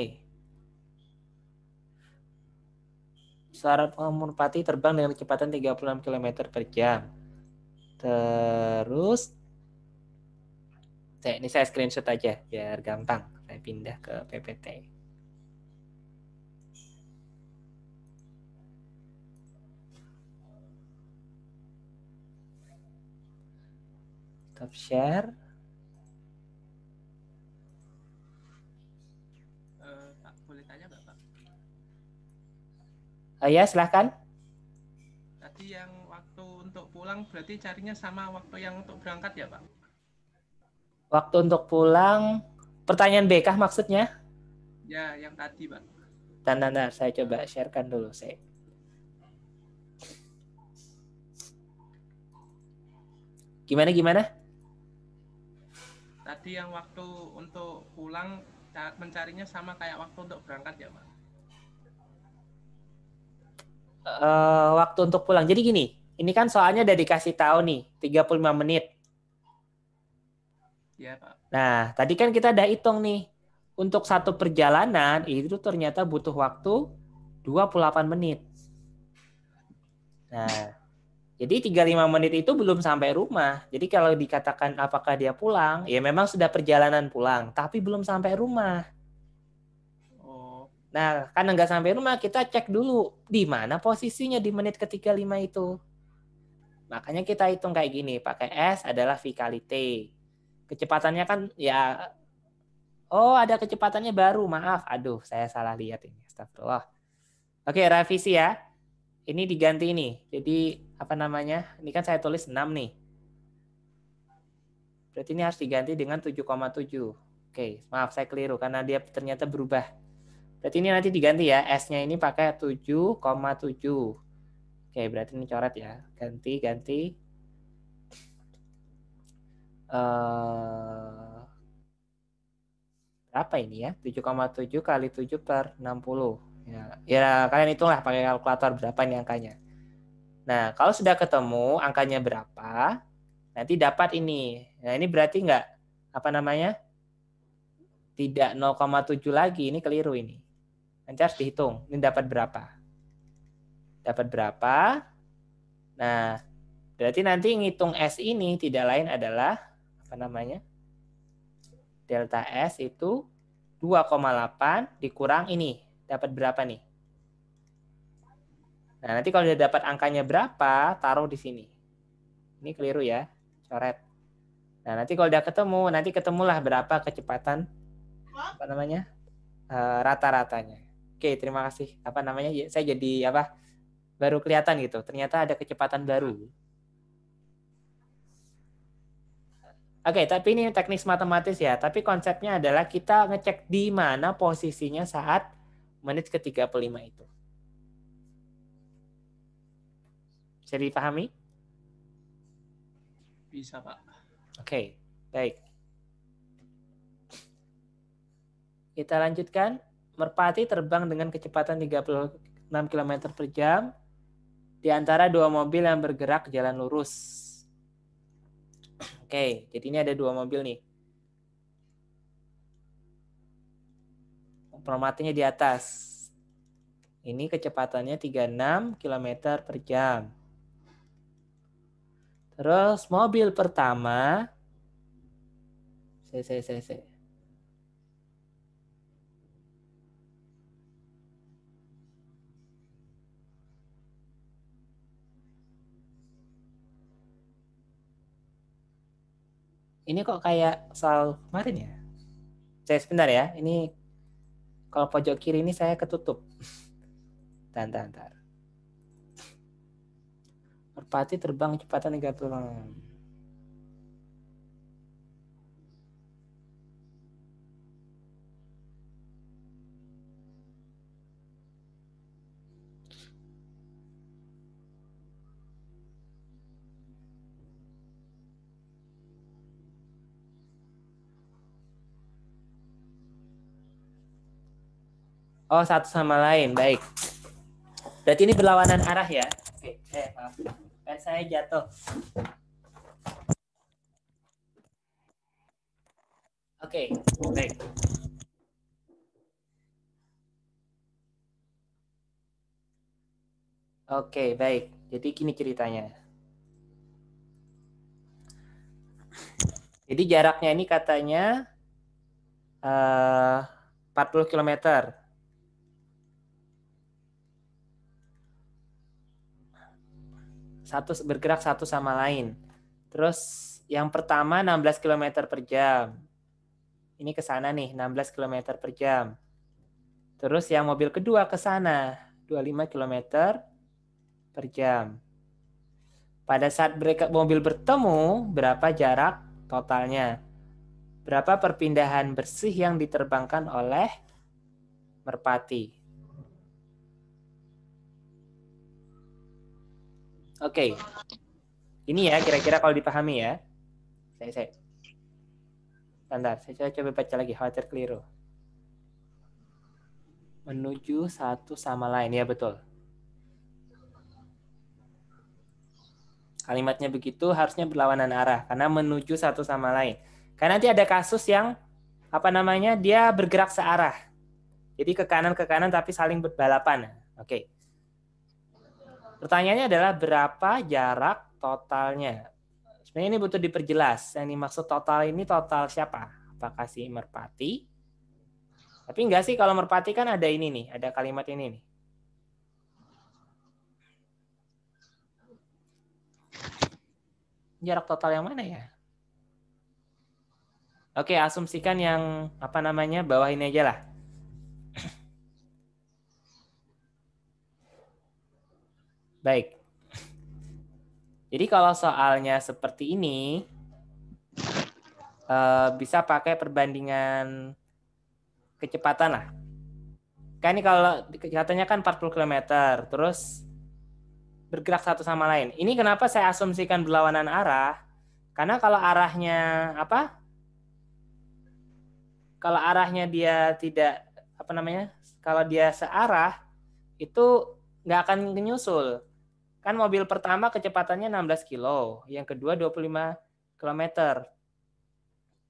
Merpati terbang dengan kecepatan 36 km per jam. Terus, ini saya screenshot aja, biar gampang. Saya pindah ke PPT. Stop share. Ya, silahkan. Tadi yang waktu untuk pulang berarti carinya sama waktu yang untuk berangkat ya Pak? Waktu untuk pulang, pertanyaan B kah maksudnya? Ya, yang tadi Pak. Bentar, saya coba sharekan dulu. Gimana? Tadi yang waktu untuk pulang mencarinya sama kayak waktu untuk berangkat ya Pak? Waktu untuk pulang. Jadi gini, ini kan soalnya udah dikasih tahu nih, 35 menit. Ya Pak. Nah, tadi kan kita udah hitung nih. Untuk satu perjalanan itu ternyata butuh waktu 28 menit. Nah, jadi 35 menit itu belum sampai rumah. Jadi kalau dikatakan apakah dia pulang, ya memang sudah perjalanan pulang, tapi belum sampai rumah. Oh, Nah, karena nggak sampai rumah, kita cek dulu di mana posisinya di menit ke-35 itu. Makanya kita hitung kayak gini, pakai S adalah Vicality. Kecepatannya kan ya, oh ada kecepatannya baru, maaf. Aduh, saya salah lihat ini. Astagfirullah. Oke, revisi ya. Ini diganti nih. Jadi apa namanya? Ini kan saya tulis 6 nih. Berarti ini harus diganti dengan 7,7. Oke, maaf saya keliru karena dia ternyata berubah. Berarti ini nanti diganti ya. S-nya ini pakai 7,7. Oke, berarti ini coret ya. Ganti. Berapa ini ya? 7,7 kali 7 per 60. Ya kalian hitunglah pakai kalkulator berapa ini angkanya. Nah, kalau sudah ketemu angkanya berapa, nanti dapat ini. Nah, ini berarti nggak, apa namanya, tidak 0,7 lagi, ini keliru ini. Nanti harus dihitung, ini dapat berapa. Dapat berapa. Nah, berarti nanti ngitung S ini tidak lain adalah, apa namanya, delta S itu 2,8 dikurang ini. Dapat berapa nih? Nah, nanti kalau udah dapat angkanya berapa, taruh di sini. Ini keliru ya, coret. Nah, nanti kalau udah ketemu, nanti ketemulah berapa kecepatan, apa namanya, rata-ratanya. Oke, terima kasih. Apa namanya, saya jadi apa, baru kelihatan gitu. Ternyata ada kecepatan baru. Oke, tapi ini teknis matematis ya. Tapi konsepnya adalah kita ngecek di mana posisinya saat menit ke-35 itu. Bisa dipahami? bisa Pak. Oke, baik. Kita lanjutkan. Merpati terbang dengan kecepatan 36 km per jam di antara dua mobil yang bergerak jalan lurus. Oke, jadi ini ada dua mobil nih. Merpatinya di atas. Ini kecepatannya 36 km per jam. Terus mobil pertama, ini kok kayak soal kemarin ya? Saya sebentar ya, ini kalau pojok kiri ini saya ketutup. Bentar. Merpati terbang kecepatan 36. Oh, satu sama lain. Baik. Berarti ini berlawanan arah ya. Oke, maaf. Pen saya jatuh. Oke, baik. Oke, baik. Jadi gini ceritanya. Jadi jaraknya ini katanya 40 km. Bergerak satu sama lain. Terus yang pertama 16 km per jam. Ini ke sana nih, 16 km per jam. Terus yang mobil kedua ke sana. 25 km per jam. Pada saat mobil bertemu, berapa jarak totalnya? Berapa perpindahan bersih yang diterbangkan oleh merpati? Oke. Ini ya kira-kira kalau dipahami ya. Bentar, saya coba baca lagi, khawatir keliru. Menuju satu sama lain, ya betul. Kalimatnya begitu harusnya berlawanan arah karena menuju satu sama lain. Karena nanti ada kasus yang dia bergerak searah. Jadi ke kanan tapi saling berbalapan. Oke. Pertanyaannya adalah berapa jarak totalnya? Sebenarnya ini butuh diperjelas. Yang dimaksud total ini total siapa? Apakah si merpati? Tapi enggak sih, kalau merpati kan ada ini nih, ada kalimat ini nih. Jarak total yang mana ya? Oke, asumsikan yang bawah ini aja lah. Baik. Jadi kalau soalnya seperti ini, bisa pakai perbandingan kecepatan lah. Kan ini kalau katanya kan 40 km, terus bergerak satu sama lain. Ini kenapa saya asumsikan berlawanan arah? Karena kalau arahnya kalau arahnya dia tidak kalau dia searah itu nggak akan menyusul. Kan mobil pertama kecepatannya 16 kilo, yang kedua 25 km.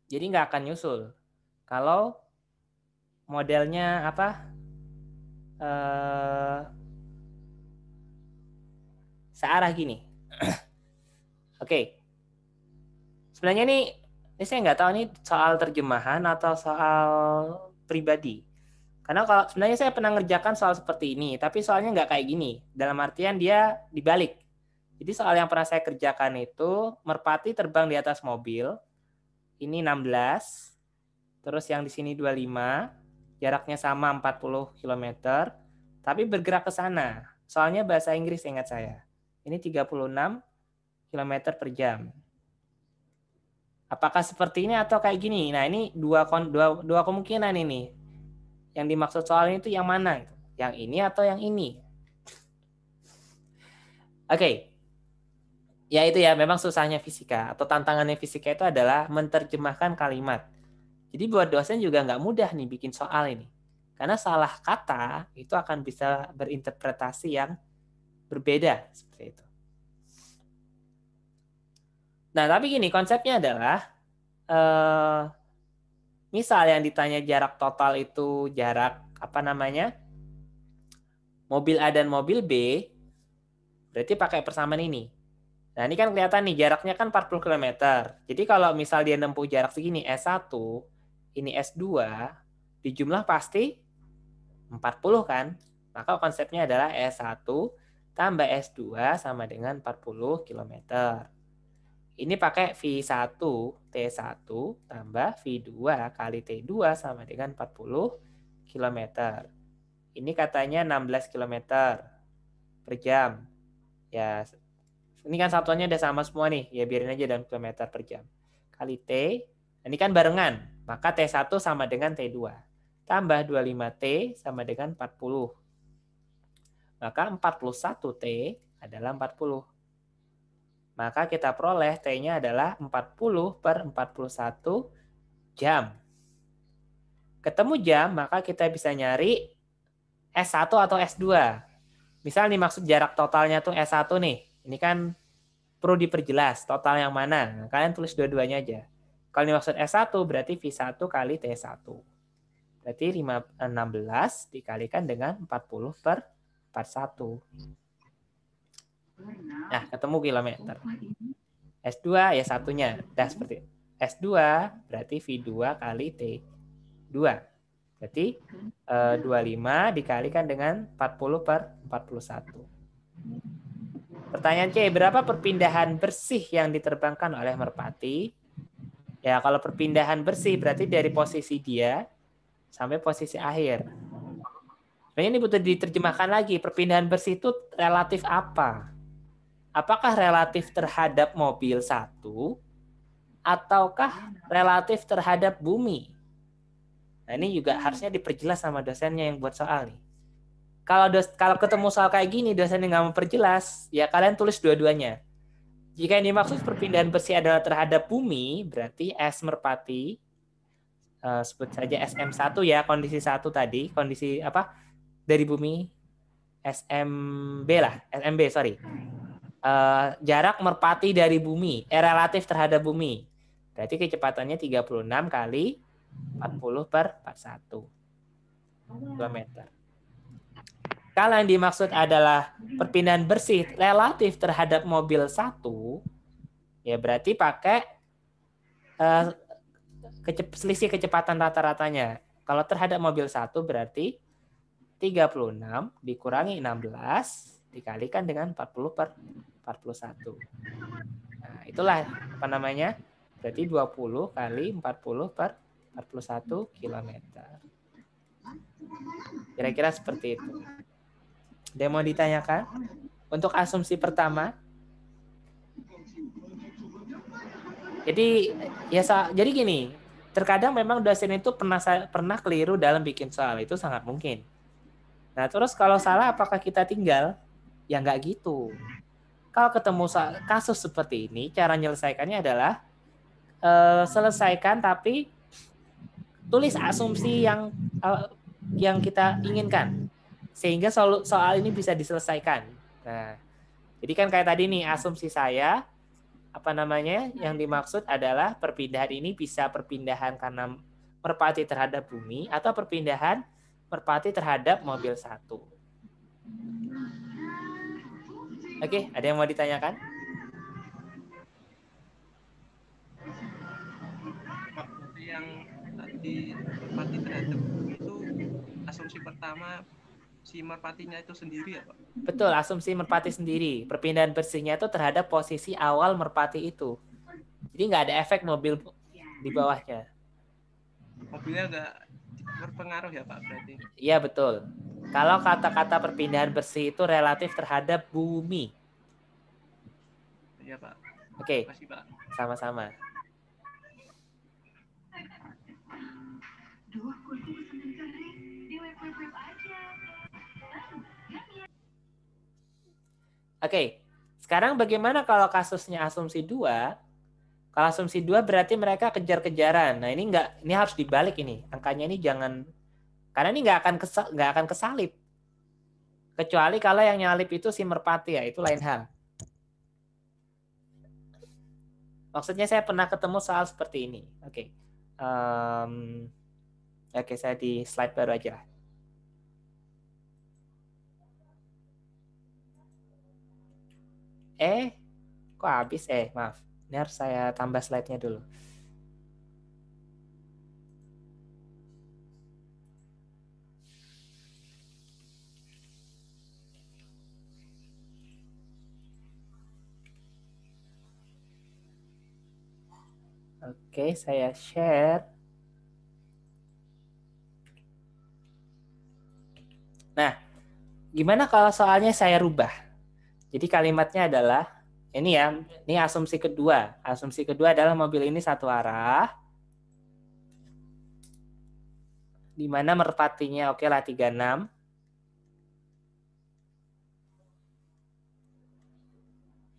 Jadi nggak akan nyusul. Kalau modelnya searah gini. Oke. Sebenarnya ini saya nggak tahu ini soal terjemahan atau soal pribadi. Karena kalau sebenarnya saya pernah ngerjakan soal seperti ini, tapi soalnya nggak kayak gini. Dalam artian dia dibalik. Jadi soal yang pernah saya kerjakan itu, merpati terbang di atas mobil. Ini 16. Terus yang di sini 25. Jaraknya sama 40 km. Tapi bergerak ke sana. Soalnya bahasa Inggris ingat saya. Ini 36 km per jam. Apakah seperti ini atau kayak gini? Nah ini dua kemungkinan ini. Yang dimaksud soalnya itu yang mana? Yang ini atau yang ini? Oke. Ya itu ya, memang susahnya fisika atau tantangannya fisika itu adalah menerjemahkan kalimat. Jadi buat dosen juga nggak mudah nih bikin soal ini. Karena salah kata itu akan bisa berinterpretasi yang berbeda seperti itu. Nah, tapi gini, konsepnya adalah misal yang ditanya jarak total itu jarak mobil A dan mobil B, berarti pakai persamaan ini. Nah, ini kan kelihatan nih jaraknya kan 40 km. Jadi kalau misal dia nempuh jarak segini S1, ini S2, dijumlah pasti 40 kan? Maka konsepnya adalah S1 tambah S2 sama dengan 40 km. Ini pakai V1 T1 tambah V2 kali T2 sama dengan 40 km. Ini katanya 16 km per jam. Ya, ini kan satuannya udah sama semua nih. Ya biarin aja dalam kilometer per jam. Kali T. Ini kan barengan. Maka T1 sama dengan T2. Tambah 25T sama dengan 40. Maka 41T adalah 40. Maka kita peroleh T-nya adalah 40 per 41 jam. Ketemu jam, maka kita bisa nyari S1 atau S2. Misal nih maksud jarak totalnya tuh S1 nih. Ini kan perlu diperjelas total yang mana. Nah, kalian tulis dua-duanya aja. Kalau ini maksud S1 berarti V1 kali T1. Berarti 16 dikalikan dengan 40 per 41. Nah, ketemu kilometer. S2 ya satunya. Dah seperti S2 berarti V2 kali T2. Berarti 25 dikalikan dengan 40 per 41. Pertanyaan C, berapa perpindahan bersih yang diterbangkan oleh merpati? Ya, kalau perpindahan bersih berarti dari posisi dia sampai posisi akhir. Nah, ini butuh diterjemahkan lagi. Perpindahan bersih itu relatif apa? Apakah relatif terhadap mobil satu, ataukah relatif terhadap bumi? Nah, ini juga harusnya diperjelas sama dosennya yang buat soal nih. Kalau ketemu soal kayak gini, dosennya nggak memperjelas, ya kalian tulis dua-duanya. Jika yang dimaksud perpindahan bersih adalah terhadap bumi, berarti S merpati, sebut saja SM1 ya, kondisi 1 tadi, kondisi apa? Dari bumi, SMB lah, SMB, sorry. Jarak merpati dari bumi, relatif terhadap bumi. Berarti kecepatannya 36 kali 40 per 41 km. Kalau yang dimaksud adalah perpindahan bersih relatif terhadap mobil satu, ya berarti pakai selisih kecepatan rata-ratanya. Kalau terhadap mobil satu berarti 36 dikurangi 16 dikalikan dengan 40 per 41. Nah, itulah apa namanya? Berarti 20 kali 40 per 41 km. Kira-kira seperti itu. Ada yang mau ditanyakan? Untuk asumsi pertama. Jadi gini, terkadang memang dosen itu pernah keliru dalam bikin soal, itu sangat mungkin. Nah, terus kalau salah apakah kita tinggal? Ya nggak gitu. Kalau ketemu kasus seperti ini, cara menyelesaikannya adalah selesaikan tapi tulis asumsi yang kita inginkan sehingga soal ini bisa diselesaikan. Nah, jadi kan kayak tadi nih asumsi saya apa namanya yang dimaksud adalah perpindahan ini bisa perpindahan karena merpati terhadap bumi atau perpindahan merpati terhadap mobil satu. Oke, ada yang mau ditanyakan? Yang tadi merpati terhadap bumi itu asumsi pertama si merpatinya itu sendiri ya Pak? Betul, asumsi merpati sendiri. Perpindahan bersihnya itu terhadap posisi awal merpati itu. Jadi nggak ada efek mobil di bawahnya. Mobilnya nggak berpengaruh ya Pak berarti? Iya betul. Kalau kata-kata perpindahan bersih itu relatif terhadap bumi. Iya Pak. Oke. Terima kasih Pak. Sama-sama. Oke, sekarang bagaimana kalau kasusnya asumsi 2? Kalau asumsi 2 berarti mereka kejar-kejaran. Nah, ini harus dibalik ini. Angkanya ini jangan, karena ini nggak akan kesalip. Kecuali kalau yang nyalip itu si merpati ya, itu lain hal. Maksudnya saya pernah ketemu soal seperti ini. Oke. Oke, saya di slide baru aja lah. Kok habis? Maaf. Ini harus saya tambah slide-nya dulu. Oke, saya share. Nah, gimana kalau soalnya saya rubah? Jadi kalimatnya adalah, ini asumsi kedua. Asumsi kedua adalah mobil ini satu arah, di mana merpatinya oke lah 36.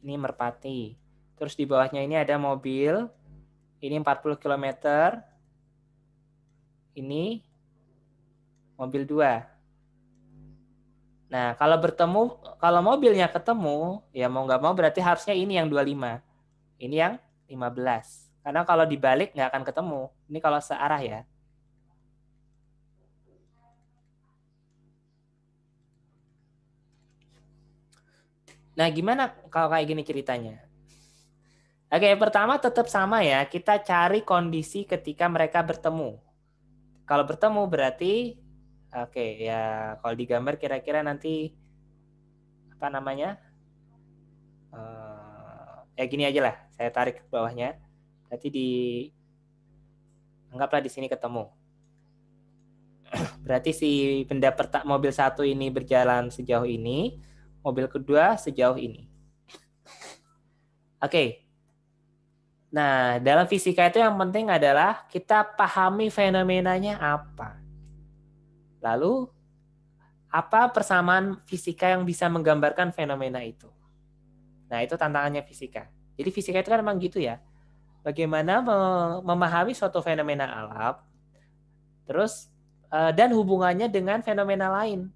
Ini merpati. Terus di bawahnya ini ada mobil, ini 40 km. Ini mobil 2. Nah, kalau mobilnya ketemu, ya mau nggak mau berarti harusnya ini yang 25. Ini yang 15. Karena kalau dibalik nggak akan ketemu. Ini kalau searah ya. Nah, gimana kalau kayak gini ceritanya? Oke, pertama tetap sama ya. Kita cari kondisi ketika mereka bertemu. Kalau bertemu berarti oke, ya kalau digambar kira-kira nanti apa namanya? Ya gini aja lah, saya tarik ke bawahnya. Berarti anggaplah di sini ketemu. Berarti si benda mobil satu ini berjalan sejauh ini, mobil kedua sejauh ini. Oke. Nah, dalam fisika itu yang penting adalah kita pahami fenomenanya apa. Lalu, apa persamaan fisika yang bisa menggambarkan fenomena itu? Nah, itu tantangannya fisika. Jadi fisika itu kan memang gitu ya. Bagaimana memahami suatu fenomena alam, terus dan hubungannya dengan fenomena lain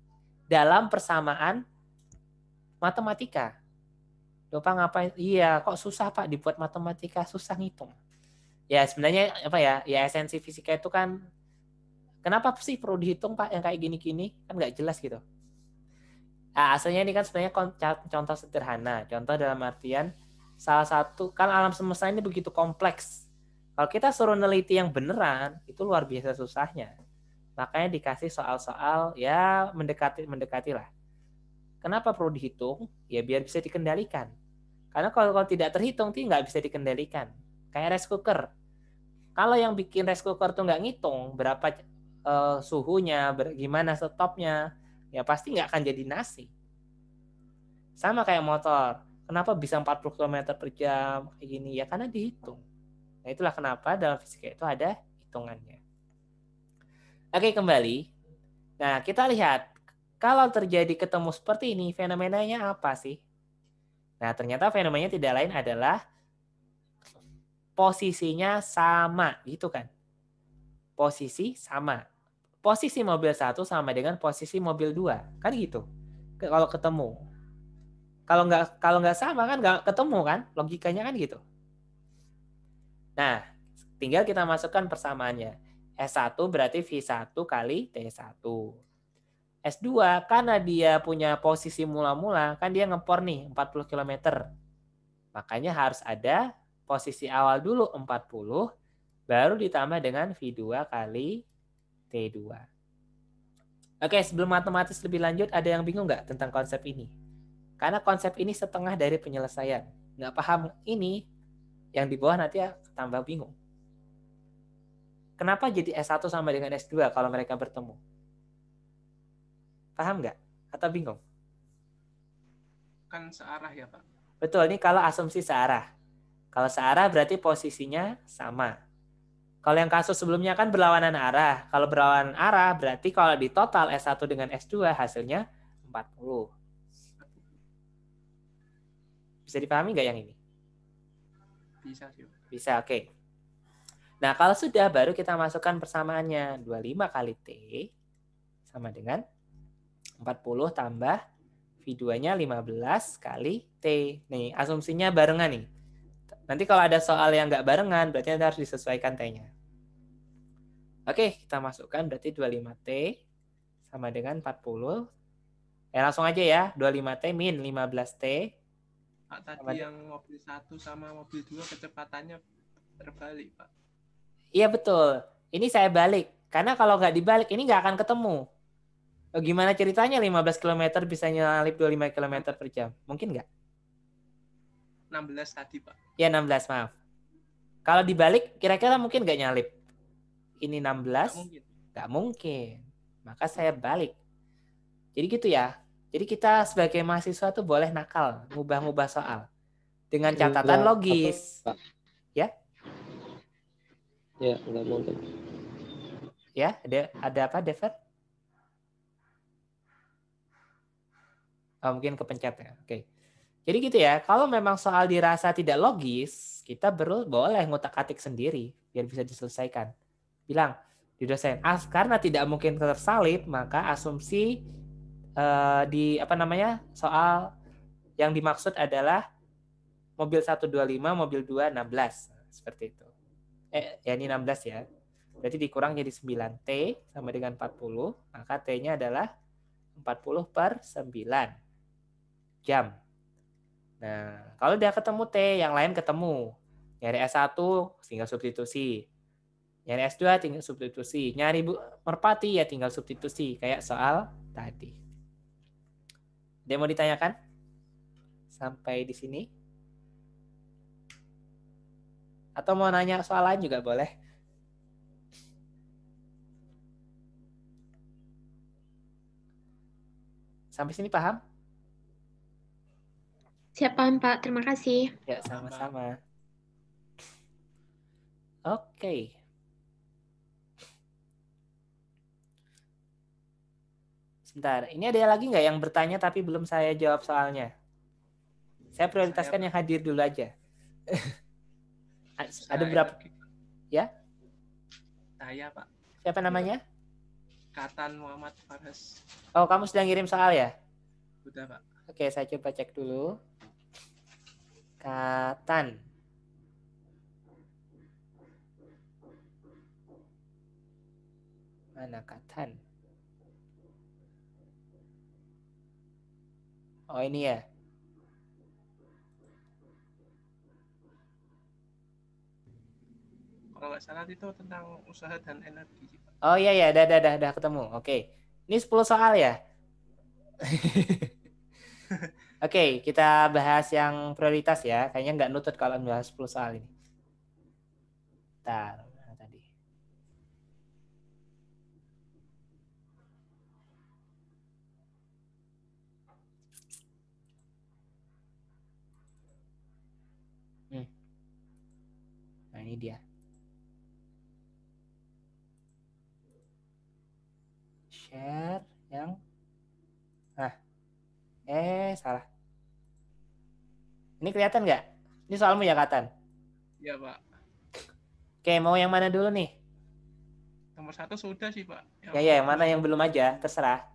dalam persamaan matematika. Pak ngapain? Iya, kok susah Pak dibuat matematika, susah ngitung. Ya sebenarnya apa ya? Ya esensi fisika itu kan kenapa sih perlu dihitung Pak yang kayak gini-gini? Kan nggak jelas gitu. Nah, aslinya ini kan sebenarnya contoh sederhana. Contoh dalam artian salah satu kan alam semesta ini begitu kompleks. Kalau kita suruh neliti yang beneran, itu luar biasa susahnya. Makanya dikasih soal-soal ya mendekati lah. Kenapa perlu dihitung? Ya biar bisa dikendalikan. Karena kalau tidak terhitung, itu nggak bisa dikendalikan. Kayak rice cooker. Kalau yang bikin rice cooker tuh nggak ngitung berapa suhunya, gimana stopnya, ya pasti nggak akan jadi nasi. Sama kayak motor. Kenapa bisa 40 km per jam kayak gini? Ya karena dihitung. Nah itulah kenapa dalam fisika itu ada hitungannya. Oke, kembali. Nah, kita lihat. Kalau terjadi ketemu seperti ini, fenomenanya apa sih? Nah, ternyata fenomenanya tidak lain adalah posisinya sama, gitu kan? Posisi sama. Posisi mobil 1 sama dengan posisi mobil 2, kan gitu. Kalau ketemu. Kalau nggak sama kan nggak ketemu kan? Logikanya kan gitu. Nah, tinggal kita masukkan persamaannya. S1 berarti V1 kali T1. S2 karena dia punya posisi mula-mula, kan dia ngepor nih 40 km. Makanya harus ada posisi awal dulu 40, baru ditambah dengan V2 kali T2. Oke, sebelum matematis lebih lanjut, ada yang bingung nggak tentang konsep ini? Karena konsep ini setengah dari penyelesaian. Nggak paham ini, yang di bawah nanti ya tambah bingung. Kenapa jadi S1 sama dengan S2 kalau mereka bertemu? Paham nggak? Atau bingung? Kan searah ya Pak. Betul, ini kalau asumsi searah. Kalau searah berarti posisinya sama. Kalau yang kasus sebelumnya kan berlawanan arah. Kalau berlawanan arah berarti kalau di total S1 dengan S2 hasilnya 40. Bisa dipahami nggak yang ini? Bisa sih. Bisa, oke. Nah, kalau sudah baru kita masukkan persamaannya. 25 kali T sama dengan 40 tambah V2-nya 15 kali T. Nih, asumsinya barengan nih. Nanti kalau ada soal yang nggak barengan, berarti harus disesuaikan T-nya. Oke, kita masukkan berarti 25T sama dengan 40. Langsung aja ya, 25T min 15T. Pak, tadi yang mobil 1 sama mobil 2 kecepatannya terbalik, Pak. Iya, betul. Ini saya balik. Karena kalau nggak dibalik, ini nggak akan ketemu. Gimana ceritanya 15 km bisa nyalip 25 km per jam? Mungkin nggak? 16 tadi, Pak. Ya, 16, maaf. Kalau dibalik, kira-kira mungkin nggak nyalip? Ini 16? Nggak mungkin. Nggak mungkin. Maka saya balik. Jadi gitu ya. Jadi kita sebagai mahasiswa tuh boleh nakal, ngubah-ngubah soal. Dengan catatan logis. Pak. Ya? Ya, nggak mungkin. Ya, ada apa, Dever? Oh, mungkin kepencet ya. Oke. Jadi gitu ya, kalau memang soal dirasa tidak logis, kita boleh ngutak-atik sendiri biar bisa diselesaikan. Bilang di dosen, karena tidak mungkin tersalib, maka asumsi di soal yang dimaksud adalah mobil 125, mobil 2 16. Seperti itu. Ya ini 16 ya. Berarti dikurang jadi 9T sama dengan 40, maka T-nya adalah 40 per 9 jam. Nah, kalau udah ketemu T, yang lain ketemu. Nyari S1 tinggal substitusi. Nyari S2 tinggal substitusi. Nyari merpati ya tinggal substitusi. Kayak soal tadi. Ada yang mau ditanyakan? Sampai di sini? Atau mau nanya soal lain juga boleh. Sampai sini paham? Siap paham, Pak. Terima kasih. Ya, sama-sama. Oke. Sebentar, ini ada lagi nggak yang bertanya tapi belum saya jawab soalnya? Saya prioritaskan yang hadir dulu aja. Ada berapa? Ya? Saya, Pak. Siapa namanya? Katan Muhammad Faras. Oh, kamu sudah ngirim soal ya? Udah, Pak. Oke, saya coba cek dulu. Katan. Mana Katan? Oh, ini ya. Kalau nggak salah itu tentang usaha dan energi, Pak. Oh iya ya, dah ketemu. Oke. Ini 10 soal ya? Oke, kita bahas yang prioritas ya. Kayaknya nggak nutut kalau bahas 10 soal ini. Bentar, mana tadi? Nah, ini dia. Share yang salah. Ini kelihatan nggak? Ini soalmu ya, Katan? Iya, Pak. Oke, mau yang mana dulu nih? Nomor 1 sudah sih, Pak. Yang mana yang belum aja, terserah.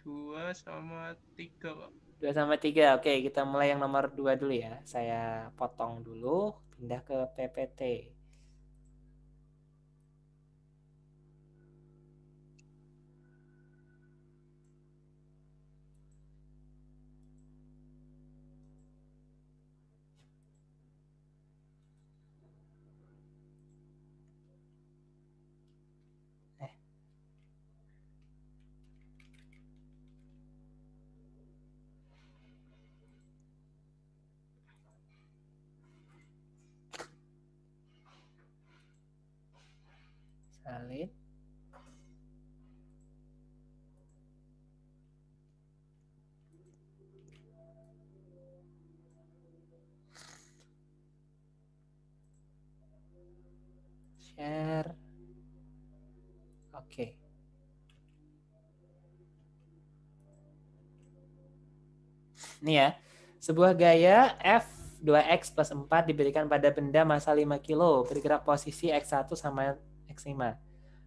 2 sama 3, Pak. 2 sama 3. Oke, kita mulai yang nomor 2 dulu ya. Saya potong dulu, pindah ke PPT. Salin. Share. Oke. Ini ya. Sebuah gaya F2X plus 4 diberikan pada benda massa 5 kilo bergerak posisi X1 sama X5.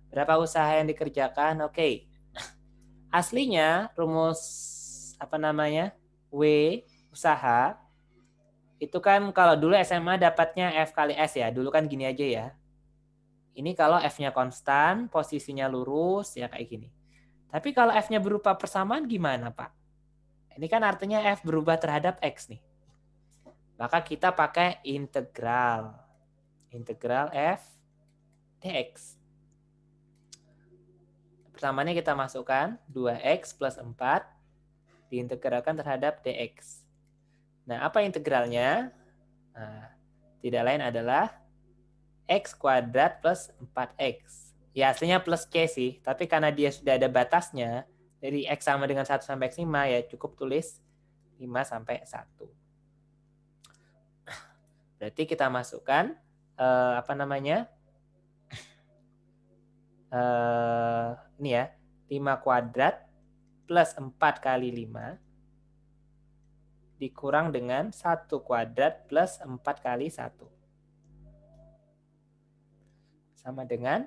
Berapa usaha yang dikerjakan? Oke. Aslinya rumus W usaha itu kan kalau dulu SMA dapatnya F kali S ya. Dulu kan gini aja ya. Ini kalau F-nya konstan, posisinya lurus ya kayak gini. Tapi kalau F-nya berupa persamaan gimana, Pak? Ini kan artinya F berubah terhadap X nih. Maka kita pakai integral. Integral F dx. Pertamanya kita masukkan 2x plus 4 diintegralkan terhadap dx. Nah, apa integralnya? Nah, tidak lain adalah x kuadrat plus 4x. Ya, aslinya plus c sih, tapi karena dia sudah ada batasnya, dari x sama dengan 1 sampai x5, ya cukup tulis 5 sampai 1. Berarti kita masukkan, ini ya, 5 kuadrat plus 4 kali 5 dikurang dengan 1 kuadrat plus 4 kali 1. Sama dengan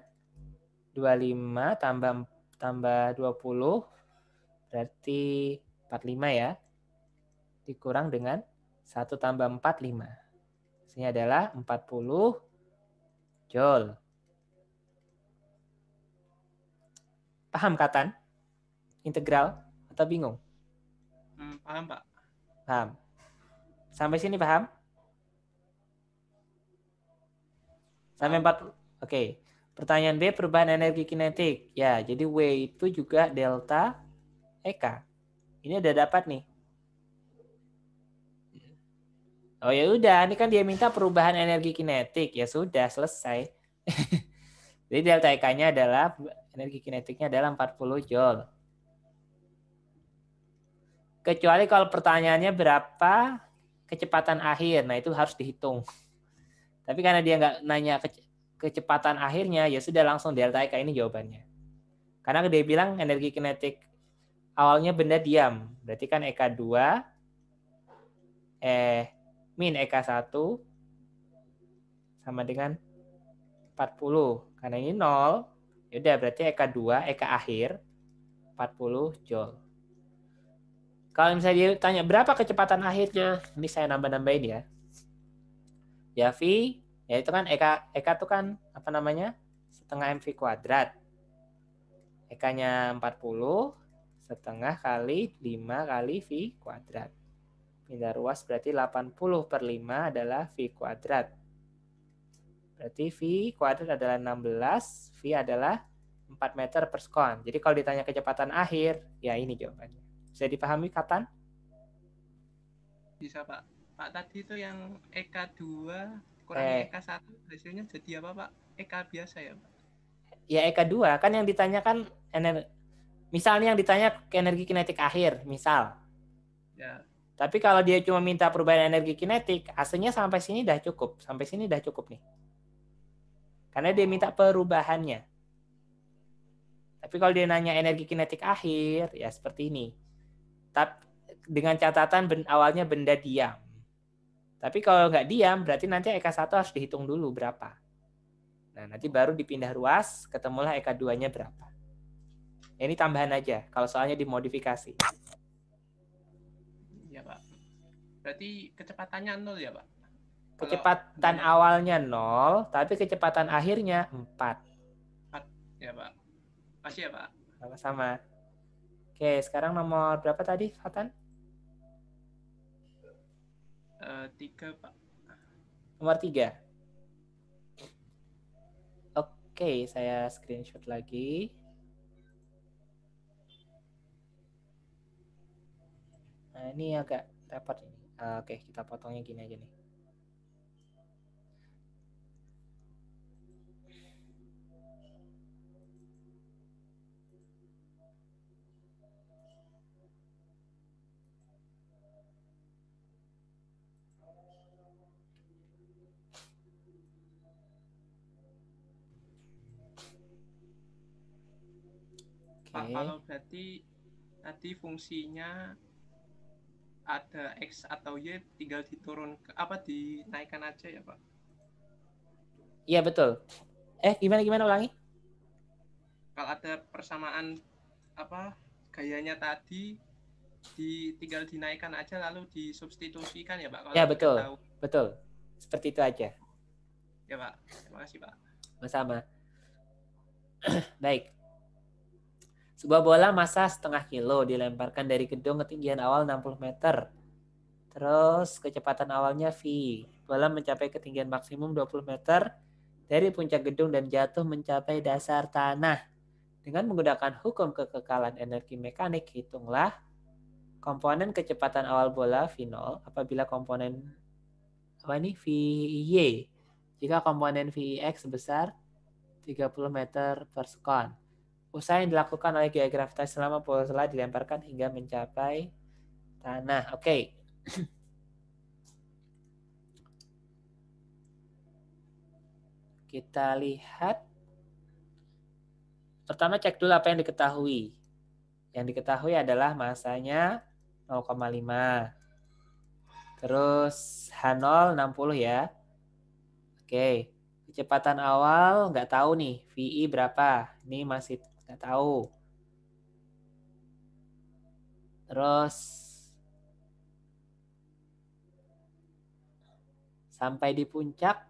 25 tambah 20 berarti 45 ya. Dikurang dengan 1 tambah 4, 5. Ini adalah 40 joule. Paham, Katan? Integral atau bingung? Paham, Pak. Paham. Sampai sini paham? Sampai 40. Oke. Pertanyaan B, perubahan energi kinetik. Ya, jadi W itu juga delta EK. Ini udah dapat nih. Oh ya udah, ini kan dia minta perubahan energi kinetik. Ya sudah, selesai. Jadi delta EK-nya adalah energi kinetiknya adalah 40 joule. Kecuali kalau pertanyaannya berapa kecepatan akhir, nah itu harus dihitung. Tapi karena dia nggak nanya kecepatan akhirnya, ya sudah langsung delta EK ini jawabannya. Karena dia bilang energi kinetik awalnya benda diam, berarti kan EK2 min EK1 sama dengan 40. Karena ini 0, yaudah berarti EK2, EK akhir 40 Joule. Kalau misalnya dia tanya berapa kecepatan akhirnya, ini saya nambah-nambahin ya. Ya V, ya itu kan EK itu kan apa namanya? Setengah MV kuadrat. EK-nya 40, setengah kali 5 kali V kuadrat. Pindah ruas berarti 80/5 adalah V kuadrat. Berarti V kuadrat adalah 16, V adalah 4 meter per sekon. Jadi kalau ditanya kecepatan akhir, ya ini jawabannya. Bisa dipahami, Kapan? Bisa, Pak. Pak, tadi itu yang EK2 kurangi EK1 hasilnya jadi apa, Pak? EK biasa ya, Pak? Ya EK2, kan yang ditanyakan misalnya yang ditanya energi kinetik akhir, misal. Ya. Tapi kalau dia cuma minta perubahan energi kinetik, aslinya sampai sini dah cukup. Sampai sini dah cukup nih. Karena dia minta perubahannya. Tapi kalau dia nanya energi kinetik akhir, ya seperti ini. Tapi dengan catatan awalnya benda diam. Tapi kalau nggak diam, berarti nanti EK1 harus dihitung dulu berapa. Nah, nanti baru dipindah ruas, ketemulah EK2-nya berapa. Ini tambahan aja, kalau soalnya dimodifikasi. Ya, Pak. Berarti kecepatannya 0 ya, Pak? Kecepatan awalnya 0, tapi kecepatan akhirnya 4. Ya, Pak. Masih ya, Pak? Sama-sama. Oke, sekarang nomor berapa tadi, Fatan? 3, Pak. Nomor 3. Oke, saya screenshot lagi. Nah, ini agak repot ini. Oke, kita potongnya gini aja nih. Pak, kalau berarti tadi fungsinya ada X atau Y tinggal dinaikkan aja ya, Pak? Iya, betul. Gimana ulangi? Kalau ada persamaan gayanya tadi tinggal dinaikkan aja lalu disubstitusikan ya, Pak? Kalau ya, betul. tahu. Betul. Seperti itu aja. Ya, Pak. Terima kasih, Pak. Sama. Baik. Sebuah bola massa setengah kilo dilemparkan dari gedung ketinggian awal 60 meter. Terus kecepatan awalnya V. Bola mencapai ketinggian maksimum 20 meter dari puncak gedung dan jatuh mencapai dasar tanah. Dengan menggunakan hukum kekekalan energi mekanik, hitunglah komponen kecepatan awal bola V0 apabila komponen VY. Jika komponen VX sebesar 30 meter per sekon. Usaha yang dilakukan oleh gaya gravitasi selama bola dilemparkan hingga mencapai tanah. Oke. Kita lihat. Pertama cek dulu apa yang diketahui. Yang diketahui adalah massanya 0,5. Terus H0 60 ya. Oke. Kecepatan awal nggak tahu nih. VI berapa? Ini masih nggak tahu. Terus sampai di puncak.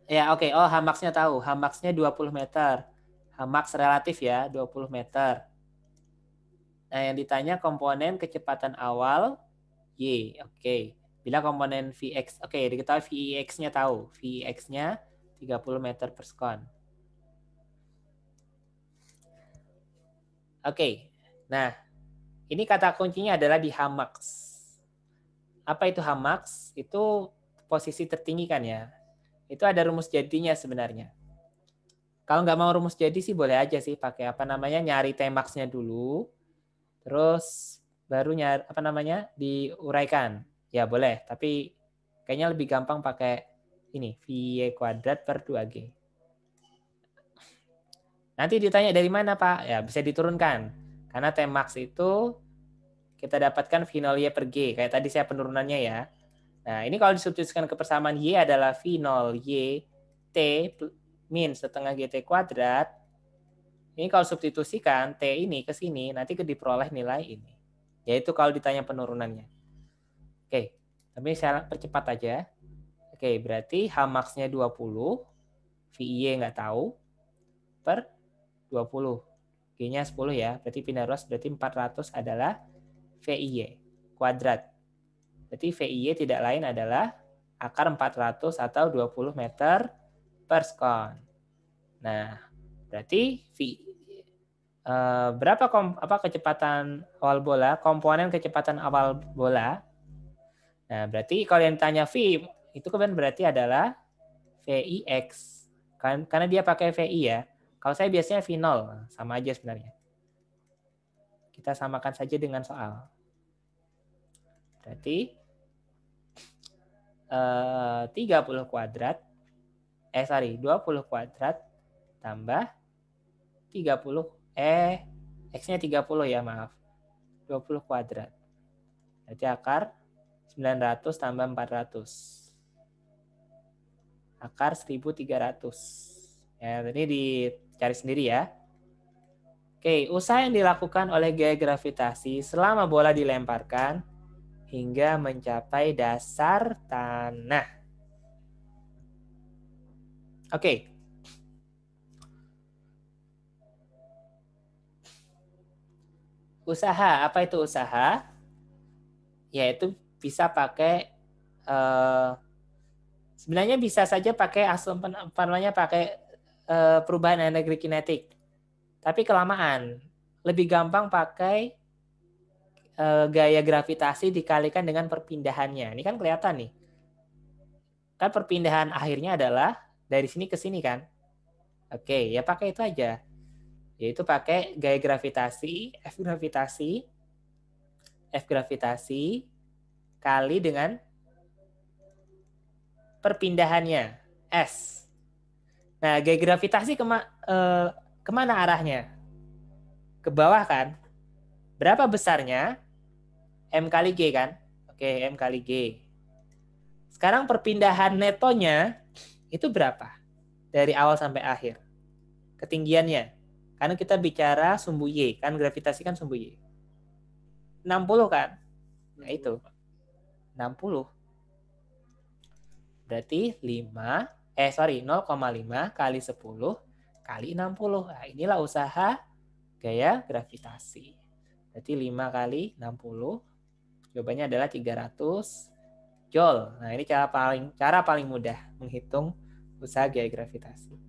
Ya oke. Oh, Hmax-nya tahu. Hmax-nya 20 meter. Hmax relatif ya, 20 meter. Nah, yang ditanya komponen kecepatan awal Y. Oke. Bila komponen Vx, oke, diketahui Vx-nya tahu. Vx-nya 30 meter per sekon. Oke, nah ini kata kuncinya adalah di Hmax. Apa itu Hmax? Itu posisi tertinggi kan ya. Itu ada rumus jadinya sebenarnya. Kalau nggak mau rumus jadi sih boleh aja sih pakai nyari Tmax-nya dulu. Terus baru diuraikan. Ya boleh, tapi kayaknya lebih gampang pakai ini, VY kuadrat per 2G. Nanti ditanya dari mana, Pak? Ya, bisa diturunkan. Karena Tmax itu kita dapatkan V0Y per G. Kayak tadi saya penurunannya ya. Nah, ini kalau disubstitusikan ke persamaan Y adalah V0Y T min setengah GT kuadrat. Ini kalau substitusikan T ini ke sini, nanti diperoleh nilai ini. Yaitu kalau ditanya penurunannya. Oke, tapi saya percepat aja. Oke, berarti H max-nya 20, VIY nggak tahu, per 20. G-nya 10 ya, berarti pindah ruas, berarti 400 adalah VIY kuadrat. Berarti VIY tidak lain adalah akar 400 atau 20 meter per sekon. Nah, berarti berapa kecepatan awal bola, komponen kecepatan awal bola. Nah, berarti kalau yang tanya V, itu kan berarti adalah VIX. Karena dia pakai VI ya. Kalau saya biasanya V0, sama aja sebenarnya. Kita samakan saja dengan soal. Berarti 20 kuadrat tambah 30, X-nya 30 ya, maaf. 20 kuadrat. Berarti akar 900 tambah 400. Akar 1300. Ya, ini dicari sendiri ya. Oke, usaha yang dilakukan oleh gaya gravitasi selama bola dilemparkan hingga mencapai dasar tanah. Oke. Usaha, apa itu usaha? Yaitu bisa pakai sebenarnya bisa saja pakai perubahan energi kinetik. Tapi kelamaan. Lebih gampang pakai gaya gravitasi dikalikan dengan perpindahannya. Ini kan kelihatan nih. Kan perpindahan akhirnya adalah dari sini ke sini kan. Oke, ya pakai itu aja. Yaitu pakai gaya gravitasi, F gravitasi kali dengan perpindahannya, S. Nah, gaya gravitasi kemana arahnya? Ke bawah kan? Berapa besarnya? M kali G kan? Oke, M kali G. Sekarang perpindahan netonya itu berapa? Dari awal sampai akhir. Ketinggiannya. Karena kita bicara sumbu Y. Kan gravitasi kan sumbu Y. 60 kan? Nah itu. 60. Berarti 0,5 kali 10 kali 60. Nah, inilah usaha gaya gravitasi. Berarti 5 kali 60. Jawabannya adalah 300 Joule. Nah, ini cara paling mudah menghitung usaha gaya gravitasi.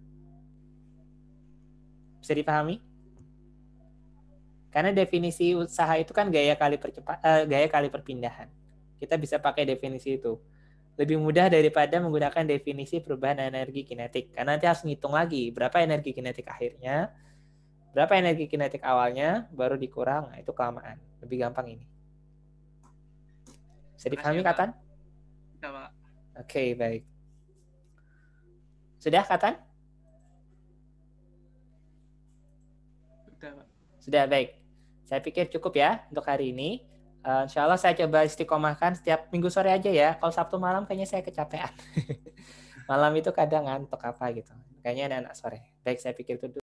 Bisa dipahami? Karena definisi usaha itu kan gaya kali perpindahan. Kita bisa pakai definisi itu. Lebih mudah daripada menggunakan definisi perubahan energi kinetik. Karena nanti harus ngitung lagi berapa energi kinetik akhirnya, berapa energi kinetik awalnya, baru dikurang. Nah, itu kelamaan. Lebih gampang ini. Bisa dipahami, Katan? Bisa, Pak. Oke, baik. Sudah, Katan? Sudah, Pak. Sudah, baik. Saya pikir cukup ya untuk hari ini. Insya Allah saya coba istiqomahkan setiap minggu sore aja ya. Kalau Sabtu malam kayaknya saya kecapean. Malam itu kadang ngantuk apa gitu. Kayaknya anak-anak sore. Baik, saya pikir itu dulu.